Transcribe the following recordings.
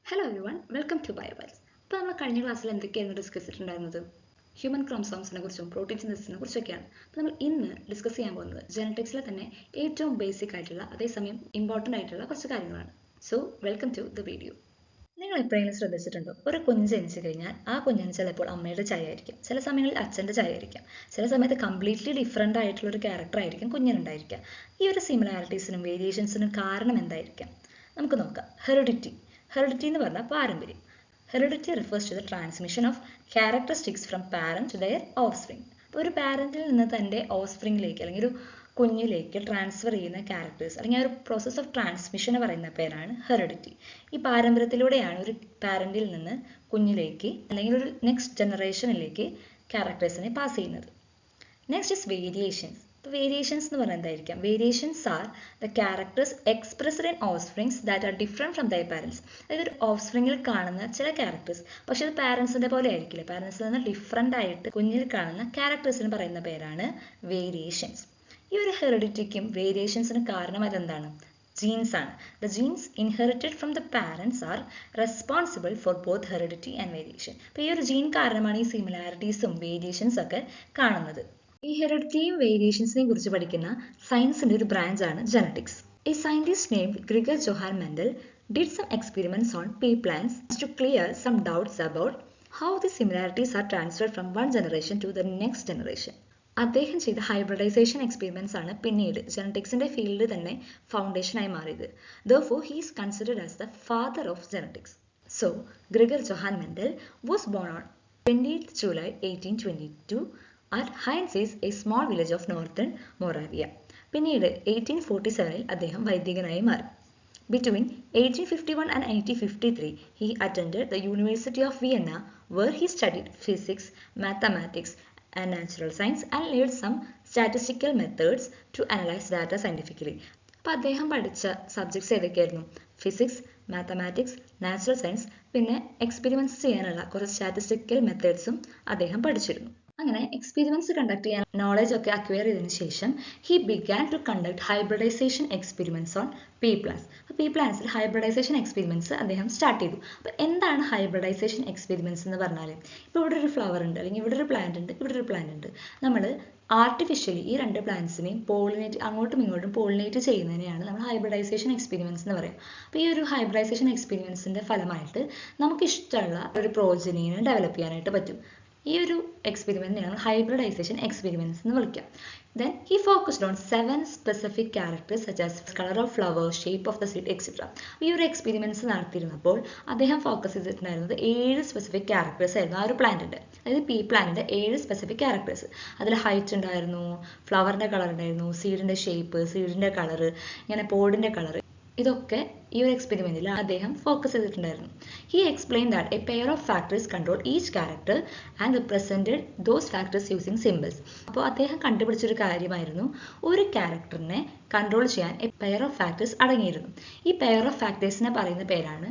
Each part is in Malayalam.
Hello everyone welcome to Biobytes. അപ്പോൾ നമ്മൾ കഴിഞ്ഞ ക്ലാസ്സിൽ എന്തൊക്കെയായിരുന്നു ഡിസ്കസ് ചെയ്തിട്ടുണ്ടായിരുന്നത്? ഹ്യൂമൻ ക്രോമസോംസിനെ കുറിച്ചും പ്രോട്ടീൻ സിന്തസിസിനെ കുറിച്ചൊക്കെയാണ്. അപ്പോൾ നമ്മൾ ഇന്ന് ഡിസ്കസ് ചെയ്യാൻ പോകുന്നത് ജെനറ്റിക്സിലെ തന്നെ ഏറ്റവും ബേസിക് ആയിട്ടുള്ള അതേസമയം ഇമ്പോർട്ടൻ്റ് ആയിട്ടുള്ള കുറച്ച് കാര്യങ്ങളാണ്. So welcome to the video. നിങ്ങൾ എപ്പോഴെങ്കിലും ശ്രദ്ധിച്ചിട്ടുണ്ടോ, ഒരു കുഞ്ഞ് ജനിച്ചു കഴിഞ്ഞാൽ ആ കുഞ്ഞിന് ചിലപ്പോൾ അമ്മയുടെ ചായ ആയിരിക്കും, ചില സമയങ്ങളിൽ അച്ഛൻ്റെ ചായ ആയിരിക്കും, ചില സമയത്ത് കംപ്ലീറ്റ്ലി ഡിഫറെൻ്റ് ആയിട്ടുള്ള ഒരു ക്യാരക്ടർ ആയിരിക്കും കുഞ്ഞിനുണ്ടായിരിക്കുക. ഈ ഒരു സിമിലാരിറ്റീസിനും വേരിയേഷൻസിനും കാരണം എന്തായിരിക്കാം? നമുക്ക് നോക്കാം. ഹെറിഡിറ്റി എന്ന് പറഞ്ഞാൽ പാരമ്പര്യം. Heredity refers to the transmission of characteristics from parent to their offspring. അപ്പോൾ ഒരു പാരന്റിൽ നിന്ന് തൻ്റെ ഓഫ്സ്പ്രിങ്ങിലേക്ക് അല്ലെങ്കിൽ ഒരു കുഞ്ഞിലേക്ക് ട്രാൻസ്ഫർ ചെയ്യുന്ന ക്യാരക്ടേഴ്സ് അല്ലെങ്കിൽ ആ ഒരു പ്രോസസ് ഓഫ് ട്രാൻസ്മിഷൻ പറയുന്ന പേരാണ് ഹെറിഡിറ്റി. ഈ പാരമ്പര്യത്തിലൂടെയാണ് ഒരു പാരന്റിൽ നിന്ന് കുഞ്ഞിലേക്ക് അല്ലെങ്കിൽ ഒരു നെക്സ്റ്റ് ജനറേഷനിലേക്ക് ക്യാരക്ടേഴ്സിനെ പാസ് ചെയ്യുന്നത്. Next is variations. ഇപ്പോൾ വേരിയേഷൻസ് എന്ന് പറഞ്ഞാൽ എന്തായിരിക്കാം? Variations are the characters expressed in offsprings that are different from there parents. അതായത് ഒരു ഓഫ്സ്പ്രിങ്ങിൽ കാണുന്ന ചില ക്യാരക്ടേഴ്സ്, പക്ഷേ അത് പാരൻസിൻ്റെ പോലെ ആയിരിക്കില്ല. പാരൻസിൽ നിന്ന് ഡിഫറെൻ്റ് ആയിട്ട് കുഞ്ഞിൽ കാണുന്ന ക്യാരക്ടേഴ്സിന് പറയുന്ന പേരാണ് വേരിയേഷൻസ്. ഈ ഒരു ഹെറിഡിറ്റിക്കും വേരിയേഷൻസിന് കാരണം അതെന്താണ്? ജീൻസ് ആണ്. The genes inherited from the parents are responsible for both heredity and variation. അപ്പോൾ ഈ ഒരു ജീൻ കാരണമാണ് ഈ സിമിലാരിറ്റീസും വേരിയേഷൻസ് ഒക്കെ കാണുന്നത്. ഈ ഹെറിഡിറ്റിയും വേരിയേഷൻസിനെയും കുറിച്ച് പഠിക്കുന്ന സയൻസിന്റെ ഒരു ബ്രാഞ്ചാണ് genetics. A scientist named Gregor Johann Mendel did some experiments on pea plants to clear some doubts about how the similarities are transferred from one generation to the next generation. അദ്ദേഹം ചെയ്ത ഹൈബ്രിഡൈസേഷൻ എക്സ്പെരിമെന്റ്സ് ആണ് പിന്നീട് ജെനറ്റിക്സിന്റെ ഫീൽഡ് തന്നെ ഫൗണ്ടേഷനായി മാറിയത്. Therefore, he is considered as the father of genetics. So, Gregor Johann Mendel was born on 20th July 1822 at Heinz, a small village of northern Moravia. പിന്നീട് 1847 അദ്ദേഹം വൈദികനായി മാറി. Between 1851 and 1853, he attended the University of Vienna, where he studied physics, mathematics, and natural science and learned some statistical methods to analyze data scientifically. അപ്പോൾ അദ്ദേഹം പഠിച്ച സബ്ജക്ട്സ് ഏതൊക്കെയായിരുന്നു? ഫിസിക്സ്, മാത്തമാറ്റിക്സ്, നാച്ചുറൽ സയൻസ്, പിന്നെ എക്സ്പെരിമെന്റ്സ് ചെയ്യാനുള്ള കുറച്ച് സ്റ്റാറ്റിസ്റ്റിക്കൽ മെത്തേഡ്സും അദ്ദേഹം പഠിച്ചിരുന്നു. അങ്ങനെ എക്സ്പെരിമെന്റ്സ് കണ്ടക്ട് ചെയ്യാൻ നോളജ് ഒക്കെ അക്വയർ ചെയ്തതിനു ശേഷം he began to conduct hybridisation experiments on pea plants. അപ്പോൾ പീ പ്ലാന്റ്സിൽ ഹൈബ്രിഡൈസേഷൻ എക്സ്പെരിമെന്റ്സ് അദ്ദേഹം സ്റ്റാർട്ട് ചെയ്തു. അപ്പോൾ എന്താണ് ഹൈബ്രിഡൈസേഷൻ എക്സ്പെരിമെന്റ്സ് എന്ന് പറഞ്ഞാൽ? ഇപ്പോൾ ഇവിടെ ഒരു ഫ്ലവർ ഉണ്ട്, അല്ലെങ്കിൽ ഇവിടെ ഒരു പ്ലാന്റ് ഉണ്ട്, ഇവിടെ ഒരു പ്ലാന്റ് ഉണ്ട്. നമ്മൾ ആർട്ടിഫിഷ്യലി ഈ രണ്ട് പ്ലാന്റ്സിനെയും അങ്ങോട്ടും ഇങ്ങോട്ടും പോളിനേറ്റ് ചെയ്യുന്നതിനെയാണ് നമ്മൾ ഹൈബ്രിഡൈസേഷൻ എക്സ്പെരിമെന്റ്സ് എന്ന് പറയുക. അപ്പോൾ ഈ ഒരു ഹൈബ്രിഡൈസേഷൻ എക്സ്പെരിമെന്റ്സിന്റെ ഫലമായിട്ട് നമുക്ക് ഇഷ്ടമുള്ള ഒരു പ്രോജനീനെ ഡെവലപ്പ് ചെയ്യാനായിട്ട് പറ്റും. ഈ ഒരു എക്സ്പെരിമെന്റിനെയാണ് ഹൈബ്രിഡൈസേഷൻ എക്സ്പെരിമെന്റ്സ് എന്ന് വിളിക്കുക. Then he focused on 7 specific characters such as color of flower, shape of the seed, etc. ഈ ഒരു എക്സ്പെരിമെന്റ്സ് നടത്തിയിരുന്നപ്പോൾ അദ്ദേഹം ഫോക്കസ് ചെയ്തിട്ടുണ്ടായിരുന്നത് 7 സ്പെസിഫിക് ക്യാരക്ടേഴ്സ് ആയിരുന്നു ആ ഒരു പ്ലാന്റിന്റെ. അതായത് പീ പ്ലാന്റിന്റെ 7 സ്പെസിഫിക് ക്യാരക്ടേഴ്സ്. അതിൽ ഹൈറ്റ് ഉണ്ടായിരുന്നു, ഫ്ലവറിന്റെ കളർ ഉണ്ടായിരുന്നു, സീഡിന്റെ ഷേപ്പ്, സീഡിന്റെ കളർ, ഇങ്ങനെ പോഡിന്റെ കളർ, ഇതൊക്കെ ഈ ഒരു എക്സ്പെരിമെന്റിൽ അദ്ദേഹം ഫോക്കസ് ചെയ്തിട്ടുണ്ടായിരുന്നു. He explain that a pair of factors control each character and represented those factors using symbols. അപ്പോൾ അദ്ദേഹം കണ്ടുപിടിച്ചൊരു കാര്യമായിരുന്നു, ഒരു ക്യാരക്ടറിനെ കൺട്രോൾ ചെയ്യാൻ എ പെയർ ഓഫ് ഫാക്ടേഴ്സ് അടങ്ങിയിരുന്നു. ഈ പെയർ ഓഫ് ഫാക്ടേഴ്സിനെ പറയുന്ന പേരാണ്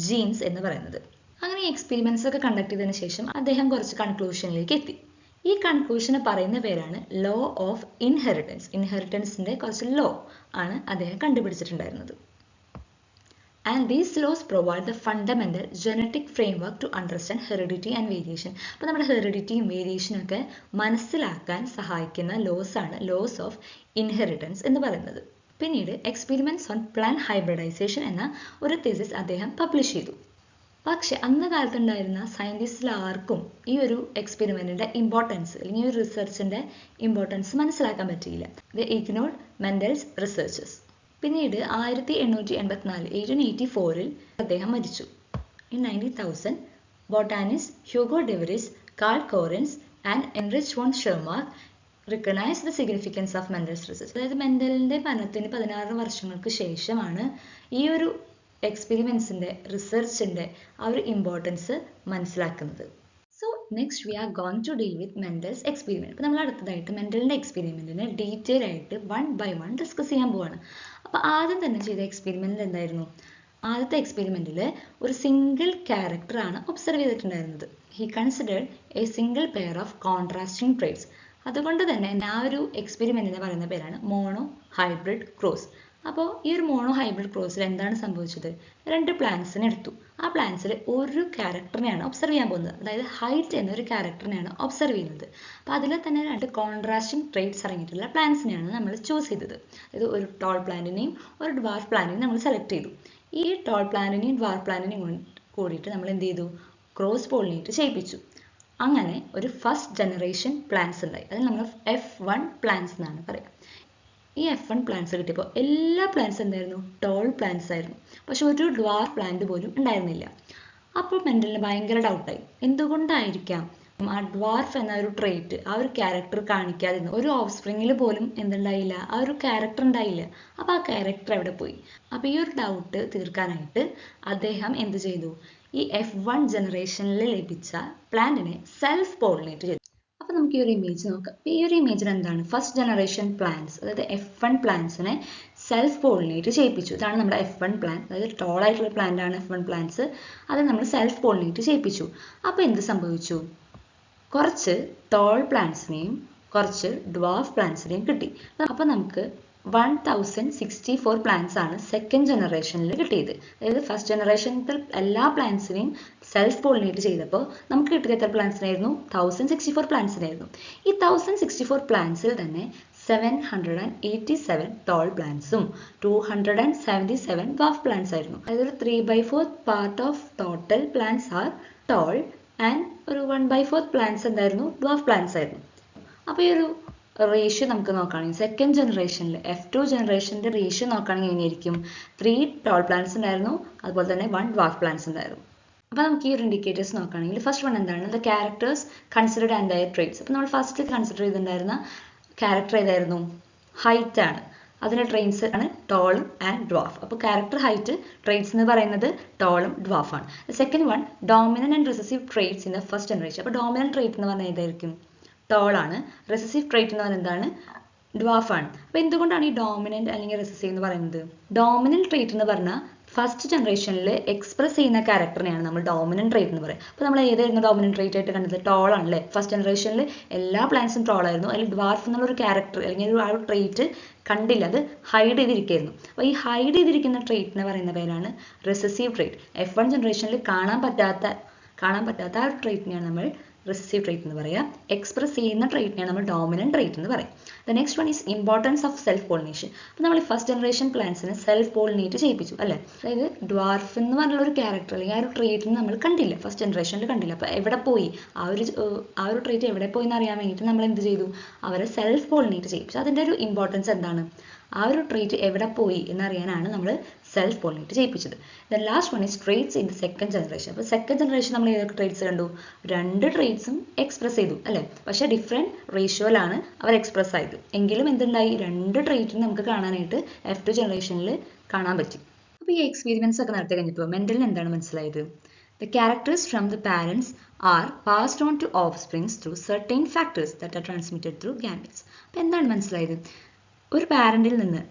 ജീൻസ് എന്ന് പറയുന്നത്. അങ്ങനെ ഈ എക്സ്പെരിമെന്റ്സ് ഒക്കെ കണ്ടക്ട് ചെയ്തതിനു ശേഷം അദ്ദേഹം കുറച്ച് കൺക്ലൂഷനിലേക്ക് എത്തി. ഈ കൺക്ലൂഷനെ പറയുന്ന പേരാണ് ലോ ഓഫ് ഇൻഹെറിറ്റൻസ്. ഇൻഹെറിറ്റൻസിന്റെ കുറച്ച് ലോ ആണ് അദ്ദേഹം കണ്ടുപിടിച്ചിട്ടുണ്ടായിരുന്നത്. And these laws provide the fundamental genetic framework to understand heredity and variation. അപ്പോൾ നമ്മുടെ ഹെറിഡിറ്റിയും വേരിയേഷനും ഒക്കെ മനസ്സിലാക്കാൻ സഹായിക്കുന്ന ലോസ് ആണ് ലോസ് ഓഫ് ഇൻഹെറിറ്റൻസ് എന്ന് പറയുന്നത്. പിന്നീട് എക്സ്പെരിമെന്റ്സ് ഓൺ പ്ലാന്റ് ഹൈബ്രിഡൈസേഷൻ എന്ന ഒരു തീസിസ് അദ്ദേഹം പബ്ലിഷ് ചെയ്തു. പക്ഷെ അന്ന് കാലത്തുണ്ടായിരുന്ന സയന്റിസ്റ്റിൽ ആർക്കും ഈ ഒരു എക്സ്പെരിമെന്റിന്റെ ഇമ്പോർട്ടൻസ് അല്ലെങ്കിൽ ഒരു റിസർച്ചിന്റെ ഇമ്പോർട്ടൻസ് മനസ്സിലാക്കാൻ പറ്റിയില്ല. They ignored Mendel's researches. പിന്നീട് 1884 അദ്ദേഹം മരിച്ചു. In 90,000 botanist Hugo de Vries, Carl Correns and Erich von Tschermak recognise the significance of Mendel's research. അതായത് മെൻഡലിന്റെ മരണത്തിന് 16 വർഷങ്ങൾക്ക് ശേഷമാണ് ഈ ഒരു എക്സ്പെരിമെന്റ്സിന്റെ റിസർച്ചിന്റെ ആ ഒരു ഇമ്പോർട്ടൻസ് മനസ്സിലാക്കുന്നത്. So next we are going to deal with Mendel's experiment. അപ്പോൾ നമ്മൾ അടുത്തതായിട്ട് മെൻഡലിന്റെ എക്സ്പെരിമെന്റിനെ ഡീറ്റെയിൽ ആയിട്ട് 1 by 1 ഡിസ്കസ് ചെയ്യാൻ പോവാണ്. അപ്പോൾ ആദ്യം തന്നെ ചെയ്ത എക്സ്പെരിമെന്റിൽ എന്തായിരുന്നു? ആദ്യത്തെ എക്സ്പെരിമെന്റിൽ ഒരു സിംഗിൾ ക്യാരക്ടർ ആണ് ഒബ്സർവ് ചെയ്തിട്ടുണ്ടായിരുന്നത്. He considered A single pair of contrasting traits. അതുകൊണ്ട് തന്നെ ആ ഒരു എക്സ്പെരിമെന്റിനെ പറയുന്ന പേരാണ് മോണോ ഹൈബ്രിഡ് ക്രോസ്. അപ്പോൾ ഈ ഒരു മോണോ ഹൈബ്രിഡ് ക്രോസിൽ എന്താണ് സംഭവിച്ചത്? രണ്ട് പ്ലാന്റ്സിനെ എടുത്തു. ആ പ്ലാന്റ്സിൽ ഒരു ക്യാരക്ടറിനെയാണ് ഒബ്സർവ് ചെയ്യാൻ പോകുന്നത്. അതായത് ഹൈറ്റ് എന്നൊരു ക്യാരക്ടറിനെയാണ് ഒബ്സർവ് ചെയ്യുന്നത്. അപ്പോൾ അതിൽ തന്നെ രണ്ട് കോൺട്രാസ്റ്റിംഗ് ട്രേറ്റ്സ് അടങ്ങിയിട്ടുള്ള പ്ലാന്റ്സിനെയാണ് നമ്മൾ ചൂസ് ചെയ്തത്. അതായത് ഒരു ടോൾ പ്ലാന്റിനെയും ഒരു ഡ്വാർഫ് പ്ലാന്റിനെയും നമ്മൾ സെലക്ട് ചെയ്തു. ഈ ടോൾ പ്ലാന്റിനെയും ഡ്വാർഫ് പ്ലാന്റിനെയും കൂടിയിട്ട് നമ്മൾ എന്ത് ചെയ്തു? ക്രോസ് പോളിനേറ്റ് ചെയ്യിപ്പിച്ചു. അങ്ങനെ ഒരു ഫസ്റ്റ് ജനറേഷൻ പ്ലാന്റ്സ് ഉണ്ടായി. അതിൽ നമ്മൾ F1 പ്ലാന്റ്സ് എന്നാണ് പറയുക. ഈ F1 പ്ലാന്റ്സ് കിട്ടിയപ്പോൾ എല്ലാ പ്ലാന്റ്സ് എന്തായിരുന്നു? ടോൾ പ്ലാന്റ്സ് ആയിരുന്നു. പക്ഷെ ഒരു ഡ്വാർഫ് പ്ലാന്റ് പോലും ഉണ്ടായിരുന്നില്ല. അപ്പോൾ മെൻഡലിന് ഭയങ്കര ഡൗട്ടായി. എന്തുകൊണ്ടായിരിക്കാം ആ ഡ്വാർഫ് എന്ന ഒരു ട്രേറ്റ്, ആ ഒരു ക്യാരക്ടർ കാണിക്കാതിരുന്നു? ഒരു ഓഫ് സ്പ്രിങ്ങിൽ പോലും എന്തുണ്ടായില്ല? ആ ഒരു ക്യാരക്ടർ ഉണ്ടായില്ല. അപ്പോൾ ആ ക്യാരക്ടർ എവിടെ പോയി? അപ്പോൾ ഈ ഒരു ഡൗട്ട് തീർക്കാനായിട്ട് അദ്ദേഹം എന്ത് ചെയ്തു? ഈ F1 ജനറേഷനിൽ ലഭിച്ച പ്ലാന്റിനെ സെൽഫ് പോളിനേറ്റ് ചെയ്തു. അപ്പോൾ നമുക്ക് ഈ ഒരു ഇമേജ് നോക്കാം. ഈ ഒരു ഇമേജിൽ എന്താണ്? ഫസ്റ്റ് ജനറേഷൻ പ്ലാന്റ്സ്, അതായത് F1 പ്ലാന്റ്സിനെ സെൽഫ് പോളിനേറ്റ് ചെയ്യിപ്പിച്ചു. ഇതാണ് നമ്മുടെ F1 പ്ലാന്റ്. അതായത് ടോൾ ആയിട്ടുള്ള പ്ലാന്റ് ആണ് F1 പ്ലാന്റ്സ്. അത് നമ്മൾ സെൽഫ് പോളിനേറ്റ് ചെയ്യിപ്പിച്ചു. അപ്പോൾ എന്ത് സംഭവിച്ചു? കുറച്ച് ടോൾ പ്ലാന്റ്സിനെയും കുറച്ച് ഡ്വാർഫ് പ്ലാന്റ്സിനെയും കിട്ടി. അപ്പോൾ നമുക്ക് 1064 പ്ലാന്റ്സ് ആണ് സെക്കൻഡ് ജനറേഷനിൽ കിട്ടിയത്. അതായത് ഫസ്റ്റ് ജനറേഷനിൽ എല്ലാ പ്ലാന്റ്സിനെയും സെൽഫ് പോളിനേറ്റ് ചെയ്തപ്പോൾ നമുക്ക് കിട്ടിയ എത്ര പ്ലാന്റ്സിനായിരുന്നു? 1064 പ്ലാന്റ്സിനായിരുന്നു. ഈ 1064 പ്ലാന്റ്സിൽ തന്നെ 787 ടോൾ പ്ലാന്റ്സും 277 ഡ്വാർഫ് പ്ലാന്റ്സ് ആയിരുന്നു. അതായത് ഒരു 3/4 part of total plants R tall and ഒരു 1/4 പ്ലാന്റ്സ് എന്തായിരുന്നു? ഡ്വാർഫ് പ്ലാന്റ്സ് ആയിരുന്നു. അപ്പോൾ ഈ ഒരു റേഷ്യോ നമുക്ക് നോക്കുകയാണെങ്കിൽ സെക്കൻഡ് ജനറേഷനിൽ F2 ജനറേഷൻ്റെ റേഷ്യോ നോക്കുകയാണെങ്കിൽ എങ്ങനെയായിരിക്കും? 3 ടോൾ പ്ലാന്റ്സ് ഉണ്ടായിരുന്നു, അതുപോലെ തന്നെ 1 ഡ്വാർഫ് പ്ലാന്റ്സ് ഉണ്ടായിരുന്നു. അപ്പോൾ നമുക്ക് ഈ ഒരു ഇൻഡിക്കേറ്റേഴ്സ് നോക്കുകയാണെങ്കിൽ ഫസ്റ്റ് വൺ എന്താണ്? The characters considered and their traits. അപ്പോൾ നമ്മൾ ഫസ്റ്റ് കൺസിഡർ ചെയ്തിട്ടുണ്ടായിരുന്ന ക്യാരക്ടർ ഏതായിരുന്നു? ഹൈറ്റ് ആണ്. അതിൻ്റെ ട്രെയിറ്റ്സ് ആണ് ടോളും ആൻഡ് ഡ്വാർഫ്. അപ്പോൾ ക്യാരക്ടർ, ഹൈറ്റ്, ട്രെയിറ്റ്സ് എന്ന് പറയുന്നത് ടോളും ഡ്വാർഫാണ്. Second one dominant and recessive traits in the first generation. അപ്പോൾ ഡോമിനന്റ് ട്രെയിറ്റ് എന്ന് പറഞ്ഞാൽ ഏതായിരിക്കും? ടോൾ ആണ്. റെസസീവ് ട്രെയിറ്റ് എന്ന് പറയുന്നത് എന്താണ്? ഡ്വാർഫ് ആണ്. അപ്പോൾ എന്തുകൊണ്ടാണ് ഈ ഡോമിനന്റ് അല്ലെങ്കിൽ റെസസീവ് എന്ന് പറയുന്നത്? ഡോമിനന്റ് ട്രെയിറ്റ് എന്ന് പറഞ്ഞാൽ ഫസ്റ്റ് ജനറേഷനിൽ എക്സ്പ്രസ് ചെയ്യുന്ന ക്യാരക്ടറിനെയാണ് നമ്മൾ ഡോമിനന്റ് ട്രെയിറ്റ് എന്ന് പറയുക. അപ്പോൾ നമ്മൾ ഏതായിരുന്നു ഡോമിനന്റ് ട്രെയിറ്റ് ആയിട്ട് കണ്ടത്? ടോൾ ആണല്ലേ. ഫസ്റ്റ് ജനറേഷനിൽ എല്ലാ പ്ലാന്റ്സും ടോൾ ആയിരുന്നു. അതിൽ ഡ്വാർഫ് എന്നുള്ളൊരു ക്യാരക്ടർ അല്ലെങ്കിൽ ആ ഒരു ട്രെയിറ്റ് കണ്ടില്ല, അത് ഹൈഡ് ചെയ്തിരിക്കുകയായിരുന്നു. അപ്പോൾ ഈ ഹൈഡ് ചെയ്തിരിക്കുന്ന ട്രെയിറ്റിനെ പറയുന്ന പേരാണ് റെസസീവ് ട്രെയിറ്റ്. F1 ജനറേഷനിൽ കാണാൻ പറ്റാത്ത ആ ഒരു ട്രെയിറ്റിനെയാണ് നമ്മൾ റെസസീവ് ട്രെയിറ്റ് എന്ന് പറയാം. എക്സ്പ്രസ് ചെയ്യുന്ന ട്രെയിറ്റിനെയാണ് നമ്മൾ ഡോമിനന്റ് ട്രെയിറ്റ് എന്ന് പറയും. The next one is importance of self pollination. അപ്പോൾ നമ്മൾ ഫസ്റ്റ് ജനറേഷൻ പ്ലാന്റ്സിനെ സെൽഫ് പോളിനേറ്റ് ചെയ്യിപ്പിച്ചു അല്ലേ. അതായത് ഡ്വാർഫ് എന്ന് പറഞ്ഞുള്ള ഒരു ക്യാരക്ടർ അല്ലെങ്കിൽ ആ ഒരു ട്രെയിറ്റിന് നമ്മൾ കണ്ടില്ല, ഫസ്റ്റ് ജനറേഷനിൽ കണ്ടില്ല. അപ്പോൾ എവിടെ പോയി ആ ഒരു ട്രെയിറ്റ് എവിടെ പോയി എന്ന് അറിയാൻ വേണ്ടിയിട്ട് നമ്മൾ എന്ത് ചെയ്തു? അവരെ സെൽഫ് പോളിനേറ്റ് ചെയ്യിപ്പിച്ചു. അതിൻ്റെ ഒരു ഇമ്പോർട്ടൻസ് എന്താണ്? ആ ഒരു ട്രെയിറ്റ് എവിടെ പോയി എന്നറിയാനാണ് നമ്മൾ സെൽഫ് പോളിനേറ്റ് ചെയ്യിപ്പിച്ചത്. Then last one is traits in the second generation. അപ്പോൾ സെക്കൻഡ് ജനറേഷൻ നമ്മൾ ഏതൊക്കെ ട്രെയിറ്റ്സ് കണ്ടു? രണ്ട് ട്രെയിറ്റ്സും എക്സ്പ്രസ് ചെയ്തു അല്ലേ. പക്ഷേ ഡിഫറെൻറ്റ് റേഷ്യോയിലാണ് അവർ എക്സ്പ്രസ് ആയത്. എങ്കിലും എന്തുണ്ടായി? രണ്ട് ട്രെയിറ്റും നമുക്ക് കാണാനായിട്ട് F2 ജനറേഷനിൽ കാണാൻ പറ്റി. അപ്പോൾ ഈ എക്സ്പീരിയൻസ് ഒക്കെ നടത്തി കഴിഞ്ഞപ്പോൾ മെൻഡലിന് എന്താണ് മനസ്സിലായത്? The characters from the parents are passed on to offsprings through certain factors that are transmitted through gametes. അപ്പോൾ എന്താണ് മനസ്സിലായത്? ഒരു പാരന്റിൽ നിന്ന്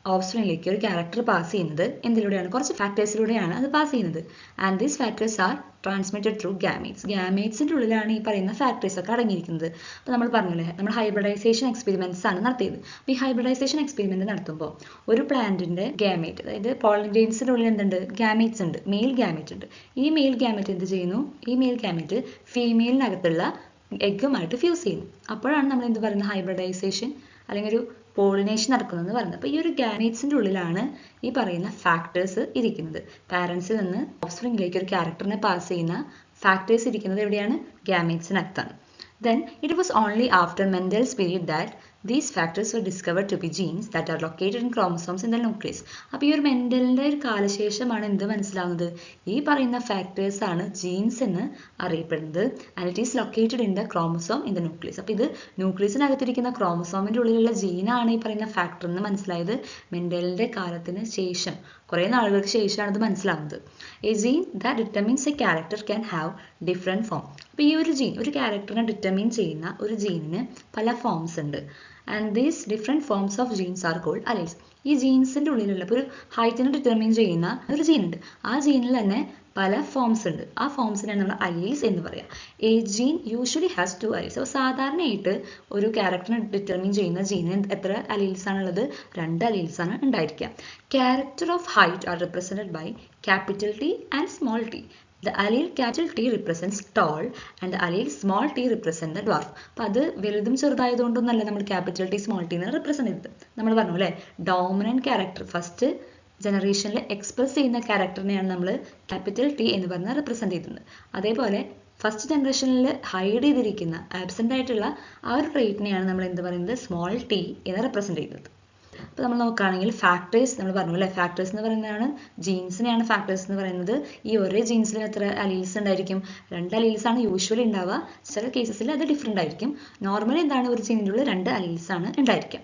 ഓഫ്സ്പ്രിങ്ങിലേക്ക് ഒരു ക്യാരക്ടർ പാസ് ചെയ്യുന്നത് എന്തിലൂടെയാണ്? കുറച്ച് ഫാക്ടേഴ്സിലൂടെയാണ് അത് പാസ് ചെയ്യുന്നത്. And these factors are transmitted through gametes. ഗാമേറ്റ്സിൻ്റെ ഉള്ളിലാണ് ഈ പറയുന്ന ഫാക്ടേഴ്സ് ഒക്കെ അടങ്ങിയിരിക്കുന്നത്. അപ്പോൾ നമ്മൾ പറഞ്ഞില്ലേ, നമ്മൾ ഹൈബ്രിഡൈസേഷൻ എക്സ്പെരിമെന്റ്സ് ആണ് നടത്തിയത്. അപ്പോൾ ഈ ഹൈബ്രിഡൈസേഷൻ എക്സ്പെരിമെന്റ് നടത്തുമ്പോൾ ഒരു പ്ലാന്റിന്റെ ഗാമേറ്റ്, അതായത് പോളിനേറ്റേഴ്സിൻ്റെ ഉള്ളിൽ എന്തുണ്ട്? ഗാമേറ്റ്സ് ഉണ്ട്, മെയിൽ ഗാമേറ്റ് ഉണ്ട്. ഈ മെയിൽ ഗാമേറ്റ് എന്ത് ചെയ്യുന്നു? ഈ മെയിൽ ഗാമേറ്റ് ഫീമെയിലിനകത്തുള്ള എഗ്ഗുമായിട്ട് ഫ്യൂസ് ചെയ്യുന്നു. അപ്പോഴാണ് നമ്മൾ എന്ത് പറയുന്നത്? ഹൈബ്രിഡൈസേഷൻ അല്ലെങ്കിൽ ഒരു പോളിനേഷൻ നടക്കുന്നതെന്ന് പറയുന്നത്. അപ്പോൾ ഈ ഒരു ഗാമേറ്റ്സിൻ്റെ ഉള്ളിലാണ് ഈ പറയുന്ന ഫാക്ടേഴ്സ് ഇരിക്കുന്നത്. പാരൻസിൽ നിന്ന് ഓഫ്സ്പ്രിങ്ങിലേക്ക് ഒരു ക്യാരക്ടറിനെ പാസ് ചെയ്യുന്ന ഫാക്ടേഴ്സ് ഇരിക്കുന്നത് എവിടെയാണ്? ഗാമേറ്റ്സിനകത്താണ്. Then it was only after Mendel's period that these factors were discovered to be genes that are located in chromosomes in the nucleus. അപ്പോൾ ഈ ഒരു മെൻഡലിൻ്റെ ഒരു കാലശേഷമാണ് എന്ത് മനസ്സിലാവുന്നത്? ഈ പറയുന്ന ഫാക്ടേഴ്സ് ആണ് ജീൻസ് എന്ന് അറിയപ്പെടുന്നത്. And it is located in the chromosome in the nucleus. അപ്പോൾ ഇത് ന്യൂക്ലിയസിനകത്തിരിക്കുന്ന ക്രോമസോമിൻ്റെ ഉള്ളിലുള്ള ജീനാണ് ഈ പറയുന്ന ഫാക്ടർ എന്ന് മനസ്സിലായത് മെൻഡലിൻ്റെ കാലത്തിന് ശേഷം, കുറേ നാളുകൾക്ക് ശേഷമാണ് ഇത് മനസ്സിലാവുന്നത്. A gene that determines a character can have different form. അപ്പോൾ ഈ ഒരു ജീൻ, ഒരു ക്യാരക്ടറിനെ ഡിറ്റർമിൻ ചെയ്യുന്ന ഒരു ജീനിന് പല ഫോംസ് ഉണ്ട്. And these different forms of genes are called alleles. ഈ ജീൻസിൻ്റെ ഉള്ളിലുള്ള ഇപ്പോൾ ഒരു ഹൈറ്റിനെ ഡിറ്റർമിൻ ചെയ്യുന്ന ഒരു ജീൻ ഉണ്ട്. ആ ജീനിൽ തന്നെ പല ഫോംസ് ഉണ്ട്. ആ ഫോംസിനാണ് നമ്മൾ അലീൽസ് എന്ന് പറയാം. A gene usually has 2 alleles. അപ്പോൾ സാധാരണയായിട്ട് ഒരു ക്യാരക്ടറിനെ ഡിറ്റർമിൻ ചെയ്യുന്ന ജീനിന് എത്ര അലീൽസ് ആണുള്ളത്? 2 അലീൽസ് ആണ് ഉണ്ടായിരിക്കുക. Character of height are represented by capital T and small T. The allele capital T represents tall and the allele small t represent the dwarf. അപ്പോൾ അത് വലുതും ചെറുതായതുകൊണ്ടൊന്നല്ല നമ്മൾ ക്യാപിറ്റൽ ടി സ്മോൾ ടി എന്ന് റെപ്രസെൻറ്റ് ചെയ്തത്. നമ്മൾ പറഞ്ഞു അല്ലേ, ഡോമിനൻറ്റ് ക്യാരക്ടർ ഫസ്റ്റ് ജനറേഷനിൽ എക്സ്പ്രസ് ചെയ്യുന്ന ക്യാരക്ടറിനെയാണ് നമ്മൾ ക്യാപിറ്റൽ ടി എന്ന് പറഞ്ഞാൽ റെപ്രസെൻറ്റ് ചെയ്തത്. അതേപോലെ ഫസ്റ്റ് ജനറേഷനിൽ ഹൈഡ് ചെയ്തിരിക്കുന്ന ആബ്സെൻ്റ് ആയിട്ടുള്ള ആ ഒരു ട്രേറ്റിനെയാണ് നമ്മൾ എന്ത് പറയുന്നത്? സ്മോൾ ടി എന്ന് റെപ്രസെൻറ്റ് ചെയ്യുന്നത്. അപ്പോൾ നമ്മൾ നോക്കുകയാണെങ്കിൽ ഫാക്ടേഴ്സ് നമ്മൾ പറഞ്ഞു അല്ലേ, ഫാക്ടേഴ്സ് എന്ന് പറയുന്നതാണ് ജീൻസിനെയാണ് ഫാക്ടേഴ്സ് എന്ന് പറയുന്നത്. ഈ ഒരേ ജീൻസിൽ എത്ര അലീൽസ് ഉണ്ടായിരിക്കും? 2 അലീൽസ് ആണ് യൂഷ്വലി ഉണ്ടാവുക. ചില കേസസിൽ അത് ഡിഫറെൻ്റ് ആയിരിക്കും. നോർമലി എന്താണ്, ഒരു ജീനിൻ്റെ ഉള്ളിൽ 2 അലീൽസ് ആണ് ഉണ്ടായിരിക്കുക.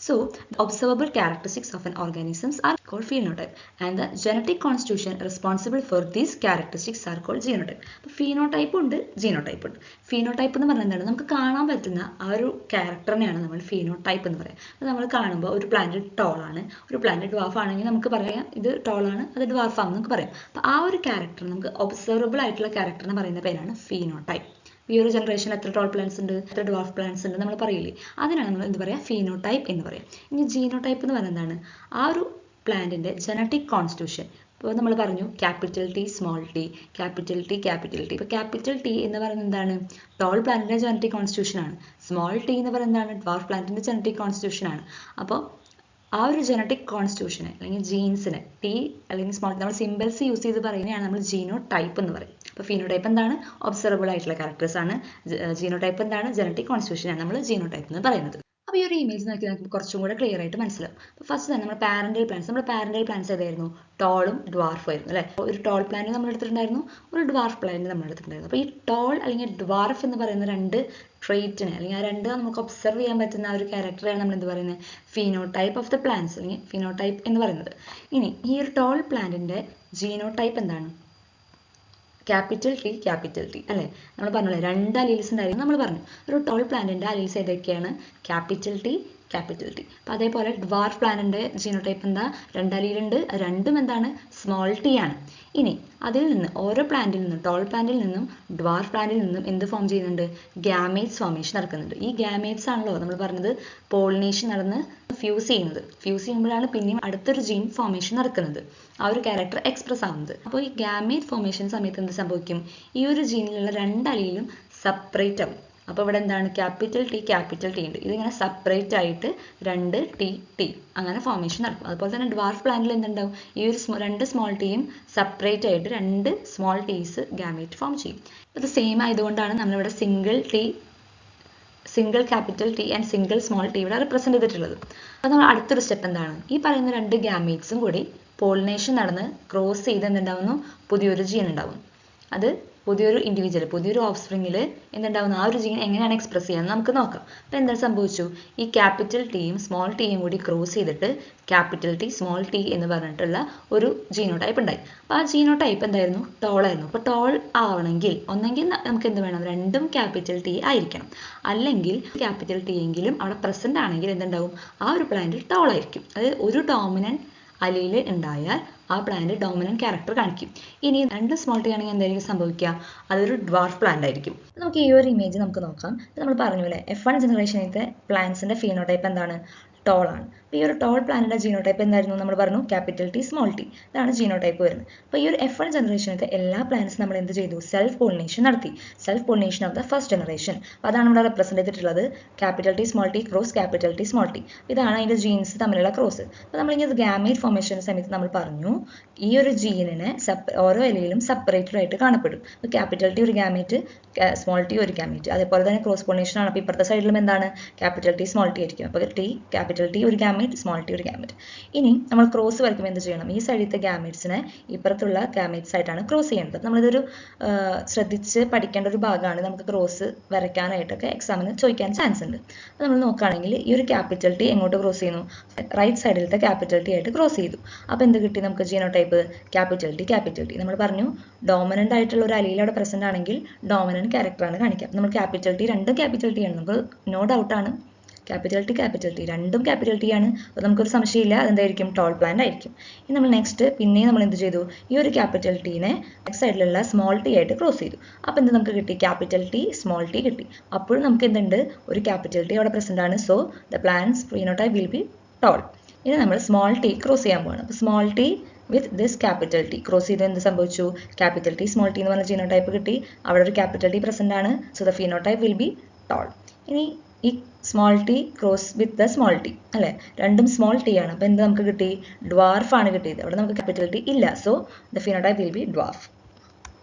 So, the observable characteristics of an organisms are called phenotype, and the genetic constitution responsible for these characteristics are called genotype. അപ്പോൾ ഫീനോടൈപ്പ് ഉണ്ട്, ജീനോടൈപ്പ് ഉണ്ട്. ഫീനോടൈപ്പ് എന്ന് പറഞ്ഞാൽ എന്താണ്? നമുക്ക് കാണാൻ പറ്റുന്ന ആ ഒരു ക്യാരക്ടറിനെയാണ് നമ്മൾ ഫീനോടൈപ്പ് എന്ന് പറയുക. അപ്പോൾ നമ്മൾ കാണുമ്പോൾ ഒരു പ്ലാന്റ് ടോൾ ആണ്, ഒരു പ്ലാന്റ് ഡ്വാഫ് ആണെങ്കിൽ നമുക്ക് പറയാം ഇത് ടോൾ ആണ്, അത് ഡ്വാഫ് ആണെന്ന് നമുക്ക് പറയാം. അപ്പോൾ ആ ഒരു ക്യാരക്ടർ നമുക്ക് ഒബ്സർവബിൾ ആയിട്ടുള്ള ക്യാരക്ടറിനെ പറയുന്ന പേരാണ് ഫീനോടൈപ്പ്. ഈ ഒരു ജനറേഷൻ എത്ര ടോൾ പ്ലാന്റ്സ് ഉണ്ട്, എത്ര ഡ്വാർഫ് പ്ലാന്റ്സ് ഉണ്ട് നമ്മൾ പറയില്ലേ, അതിനാണ് നമ്മൾ എന്ത് പറയുക? ഫീനോടൈപ്പ് എന്ന് പറയാം. ഇനി ജീനോടൈപ്പ് എന്ന് പറയുന്നത് എന്താണ്? ആ ഒരു പ്ലാന്റിന്റെ ജനറ്റിക് കോൺസ്റ്റിറ്റ്യൂഷൻ. ഇപ്പോൾ നമ്മൾ പറഞ്ഞു capital T small T, capital T capital T. ഇപ്പോൾ ക്യാപിറ്റൽ ടി എന്ന് പറയുന്നത് എന്താണ്? ടോൾ പ്ലാന്റിന്റെ ജനറ്റിക് കോൺസ്റ്റിറ്റ്യൂഷൻ ആണ്. സ്മോൾ ടി എന്ന് പറയുന്നത് എന്താണ്? ഡ്വാർഫ് പ്ലാന്റിന്റെ ജനറ്റിക് കോൺസ്റ്റിറ്റ്യൂഷൻ ആണ്. അപ്പോൾ ആ ഒരു ജനറ്റിക് കോൺസ്റ്റിറ്റ്യൂഷനെ അല്ലെങ്കിൽ ജീൻസിനെ ടി അല്ലെങ്കിൽ സ്മോൾ നമ്മൾ സിമ്പിൾസ് യൂസ് ചെയ്ത് പറയുന്നതാണ് നമ്മൾ ജീനോടൈപ്പ് എന്ന് പറയും. അപ്പോൾ ഫീനോടൈപ്പ് എന്താണ്? ഒബ്സർവബിൾ ആയിട്ടുള്ള ക്യാരക്ടേഴ്സ് ആണ്. ജീനോടൈപ്പ് എന്താണ്? ജനറ്റിക് കോൺസ്റ്റിറ്റ്യൂഷൻ ആണ് നമ്മൾ ജീനോടൈപ്പ് എന്ന് പറയുന്നത്. അപ്പോൾ ഈ ഒരു ഇമേജ് നോക്കി നമുക്ക് കുറച്ചും കൂടെ ക്ലിയർ ആയിട്ട് മനസ്സിലാവും. അപ്പോൾ ഫസ്റ്റ് തന്നെ നമ്മൾ പാരന്റൽ പ്ലാന്റ്സ്. നമ്മുടെ പാരന്റൽ പ്ലാന്റ്സ് ഏതായിരുന്നു? ടോളും ഡ്വാർഫും ആയിരുന്നു അല്ലേ. ഒരു ടോൾ പ്ലാന്റ് നമ്മൾ എടുത്തിട്ടുണ്ടായിരുന്നു, ഒരു ഡ്വാർഫ് പ്ലാന്റ് നമ്മൾ എടുത്തിട്ടുണ്ടായിരുന്നു. അപ്പോൾ ഈ ടോൾ അല്ലെങ്കിൽ ഡ്വാർഫ് എന്ന് പറയുന്ന 2 ട്രേറ്റിനെ അല്ലെങ്കിൽ ആ 2 നമുക്ക് ഒബ്സർവ് ചെയ്യാൻ പറ്റുന്ന ആ ഒരു ക്യാരക്ടറാണ് നമ്മൾ എന്ത് പറയുന്നത്? ഫീനോടൈപ്പ് ഓഫ് ദ പ്ലാന്റ്സ് അല്ലെങ്കിൽ ഫീനോടൈപ്പ് എന്ന് പറയുന്നത്. ഇനി ഈ ഒരു ടോൾ പ്ലാന്റിന്റെ ജീനോടൈപ്പ് എന്താണ്? ക്യാപിറ്റൽ ടി അല്ലേ. നമ്മൾ പറഞ്ഞില്ലേ 2 അലീൽസ് ഉണ്ടായിരുന്നു നമ്മൾ പറഞ്ഞു. ഒരു ടോൾ പ്ലാന്റിന്റെ അലീൽസ് ഏതൊക്കെയാണ്? Capital T. അപ്പോൾ അതേപോലെ ഡ്വാർഫ് പ്ലാന്റിന്റെ ജീനോടൈപ്പ് എന്താ? 2 അലീലുണ്ട്, രണ്ടും എന്താണ്? സ്മോൾ ടി ആണ്. ഇനി അതിൽ നിന്ന് ഓരോ പ്ലാന്റിൽ നിന്നും ടോൾ പ്ലാന്റിൽ നിന്നും ഡ്വാർഫ് പ്ലാന്റിൽ നിന്നും എന്ത് ഫോം ചെയ്യുന്നുണ്ട്? ഗാമേറ്റ്സ് ഫോർമേഷൻ നടക്കുന്നുണ്ട്. ഈ ഗാമേറ്റ്സ് ആണല്ലോ നമ്മൾ പറഞ്ഞത് പോളിനേഷൻ നടന്ന് ഫ്യൂസ് ചെയ്യുമ്പോഴാണ് പിന്നെയും അടുത്തൊരു ജീൻ ഫോർമേഷൻ നടക്കുന്നത്, ആ ഒരു ക്യാരക്ടർ എക്സ്പ്രസ് ആവുന്നത്. അപ്പോൾ ഈ ഗാമേറ്റ് ഫോർമേഷൻ സമയത്ത് എന്ത് സംഭവിക്കും? ഈ ഒരു ജീനിലുള്ള 2 അലീലും സെപ്പറേറ്റ് ആവും. അപ്പോൾ ഇവിടെ എന്താണ്? ക്യാപിറ്റൽ ടി ഉണ്ട്. ഇതിങ്ങനെ സെപ്പറേറ്റ് ആയിട്ട് 2 ടി അങ്ങനെ ഫോർമേഷൻ നടക്കും. അതുപോലെ തന്നെ ഡ്വാർഫ് പ്ലാന്റിൽ എന്തുണ്ടാവും? ഈ ഒരു 2 സ്മോൾ ടിയും സെപ്പറേറ്റ് ആയിട്ട് 2 സ്മോൾ ടീസ് ഗാമേറ്റ് ഫോം ചെയ്യും. ഇത് സെയിം ആയതുകൊണ്ടാണ് നമ്മളിവിടെ single capital T and single small T ഇവിടെ റെപ്രസെന്റ് ചെയ്തിട്ടുള്ളത്. അപ്പോൾ നമ്മൾ അടുത്തൊരു സ്റ്റെപ്പ് എന്താണ്? ഈ പറയുന്ന 2 ഗാമേറ്റ്സും കൂടി പോളിനേഷൻ നടന്ന് ക്രോസ് ചെയ്ത് എന്തുണ്ടാവുന്നു? പുതിയൊരു ജീൻ ഉണ്ടാവും. അത് പുതിയൊരു ഇൻഡിവിജ്വൽ, പുതിയൊരു ഓഫ്സ്പ്രിങ്ങിൽ എന്തുണ്ടാവുന്നു? ആ ഒരു ജീൻ എങ്ങനെയാണ് എക്സ്പ്രസ് ചെയ്യാന്ന് നമുക്ക് നോക്കാം. അപ്പോൾ എന്താ സംഭവിച്ചു? ഈ ക്യാപിറ്റൽ ടിയും സ്മോൾ ടിയും കൂടി ക്രോസ് ചെയ്തിട്ട് ക്യാപിറ്റൽ ടി സ്മോൾ ടി എന്ന് പറഞ്ഞിട്ടുള്ള ഒരു ജീനോടൈപ്പ് ഉണ്ടായി. അപ്പോൾ ആ ജീനോടൈപ്പ് എന്തായിരുന്നു? ടോൾ ആയിരുന്നു. അപ്പോൾ ടോൾ ആവണമെങ്കിൽ ഒന്നെങ്കിൽ നമുക്ക് എന്ത് വേണം? 2ഉം ക്യാപിറ്റൽ ടി ആയിരിക്കണം, അല്ലെങ്കിൽ ക്യാപിറ്റൽ ടി എങ്കിലും അവിടെ പ്രസന്റ് ആണെങ്കിൽ എന്തുണ്ടാവും? ആ ഒരു പ്ലാന്റ് ടോൾ ആയിരിക്കും. അത് ഒരു ഡോമിനന്റ് അലീൽ ഉണ്ടായാൽ ആ പ്ലാന്റ് ഡോമിനന്റ് ക്യാരക്ടർ കാണിക്കും. ഇനി 2 സ്മോൾ ടി ആണെങ്കിൽ എന്തായിരിക്കും സംഭവിക്കുക? അതൊരു ഡ്വാർഫ് പ്ലാന്റ് ആയിരിക്കും. നമുക്ക് ഈ ഒരു ഇമേജ് നമുക്ക് നോക്കാം. നമ്മൾ പറഞ്ഞു അല്ലേ, F1 ജനറേഷനിലത്തെ പ്ലാന്റ്സിന്റെ ഫീനോടൈപ്പ് എന്താണ്? ടോൾ ആണ്. അപ്പോൾ ഈ ഒരു ടോൾ പ്ലാന്റിന്റെ ജീനോടൈപ്പ് എന്തായിരുന്നു? നമ്മൾ പറഞ്ഞു ക്യാപിറ്റൽ ടി സ്മോൾ ടി. ഇതാണ് ജീനോടൈപ്പ് വരുന്നത്. അപ്പോൾ ഈ ഒരു F1 ജനറേഷനിലത്തെ എല്ലാ പ്ലാന്റ്സും നമ്മൾ എന്ത് ചെയ്തു? സെൽഫ് പോളിനേഷൻ നടത്തി. Self pollination of the first generation. അപ്പോൾ അതാണ് ഇവിടെ റെപ്രസെന്റ് ചെയ്തിട്ടുള്ളത്. Capital T small T cross capital T small T. ഇതാണ് അതിന്റെ ജീൻസ് തമ്മിലുള്ള ക്രോസ്. അപ്പോൾ നമ്മളിങ്ങനെ ഗാമേറ്റ് ഫോർമേഷൻ സമയത്ത് നമ്മൾ പറഞ്ഞു ഈ ഒരു ജീനിനെ ഓരോ ഇലയിലും സെപ്പറേറ്റഡ് ആയിട്ട് കാണപ്പെടും. അപ്പോൾ ക്യാപിറ്റൽ ടി ഒരു ഗാമേറ്റ്, സ്മോൾ ടി ഒരു ഗാമേറ്റ്. അതേപോലെ തന്നെ ക്രോസ് പോളിനേഷൻ ആണ്. അപ്പോൾ ഇപ്പുറത്തെ സൈഡിലും എന്താണ്? ക്യാപിറ്റൽ ടി സ്മോൾ ടി ആയിരിക്കും. അപ്പോൾ ക്യാപിറ്റൽ ടി ഒരു ഗാമേറ്റ്, സ്മോൾ ടി ഒരു ഗാമേറ്റ്. ഇനി നമ്മൾ ക്രോസ് വരയ്ക്കുമ്പോൾ എന്ത് ചെയ്യണം? ഈ സൈഡിലത്തെ ഗാമേറ്റ്സിനെ ഇപ്പുറത്തുള്ള ഗാമേറ്റ്സ് ആയിട്ടാണ് ക്രോസ് ചെയ്യേണ്ടത്. നമ്മളിതൊരു ശ്രദ്ധിച്ച് പഠിക്കേണ്ട ഒരു ഭാഗമാണ്. നമുക്ക് ക്രോസ് വരയ്ക്കാനായിട്ടൊക്കെ എക്സാമിന് ചോദിക്കാൻ ചാൻസ് ഉണ്ട്. അപ്പോൾ നമ്മൾ നോക്കുകയാണെങ്കിൽ ഈ ഒരു ക്യാപിറ്റൽ ടി എങ്ങോട്ട് ക്രോസ് ചെയ്യുന്നു? റൈറ്റ് സൈഡിലത്തെ ക്യാപിറ്റൽ ടി ആയിട്ട് ക്രോസ് ചെയ്തു. അപ്പോൾ എന്ത് കിട്ടി നമുക്ക്? Genotype capital T. നമ്മൾ പറഞ്ഞു ഡോമിനന്റ് ആയിട്ടുള്ള ഒരു അലീൽ അവിടെ പ്രസന്റ് ആണെങ്കിൽ ഡോമിനന്റ് ക്യാരക്ടറാണ് കാണിക്കുക. നമ്മൾ ക്യാപിറ്റൽ ടി 2 ക്യാപിറ്റൽ ടി ആണ്, നമുക്ക് നോ ഡൗട്ട് ആണ് ക്യാപിറ്റൽ ടി രണ്ടും ക്യാപിറ്റൽ ടി ആണ്. അപ്പോൾ നമുക്കൊരു സംശയമില്ല, അതെന്തായിരിക്കും, ടോൾ പ്ലാന്റ് ആയിരിക്കും. ഇനി നമ്മൾ നെക്സ്റ്റ് പിന്നെയും നമ്മൾ എന്ത് ചെയ്തു, ഈ ഒരു ക്യാപിറ്റൽ ടീനെ നെക്സ്റ്റ് സൈഡിലുള്ള സ്മോൾ ടി ആയിട്ട് ക്രോസ് ചെയ്തു. അപ്പോൾ എന്ത് നമുക്ക് കിട്ടി, ക്യാപിറ്റൽ ടി സ്മോൾ ടി കിട്ടി. അപ്പോഴും നമുക്ക് എന്തുണ്ട്, ഒരു ക്യാപിറ്റൽ ടി അവിടെ പ്രസന്റ് ആണ്. So the plant's phenotype will be tall. ഇനി നമ്മൾ സ്മോൾ ടി ക്രോസ് ചെയ്യാൻ പോകണം. അപ്പോൾ small T with this capital T cross ചെയ്ത് എന്ത് സംഭവിച്ചു, ക്യാപിറ്റൽ ടി സ്മോൾ ടി എന്ന് പറഞ്ഞ ജീനോടൈപ്പ് കിട്ടി. അവിടെ ഒരു ക്യാപിറ്റൽ ടി പ്രസന്റ് ആണ്. So the phenotype will be tall. ഇനി ഈ small T cross with the small T അല്ലേ, രണ്ടും സ്മോൾ ടി ആണ്. അപ്പോൾ എന്ത് നമുക്ക് കിട്ടി, ഡ്വാർഫ് ആണ് കിട്ടിയത്. അവിടെ നമുക്ക് ക്യാപിറ്റൽ ടി ഇല്ല. So the phenotype will B dwarf.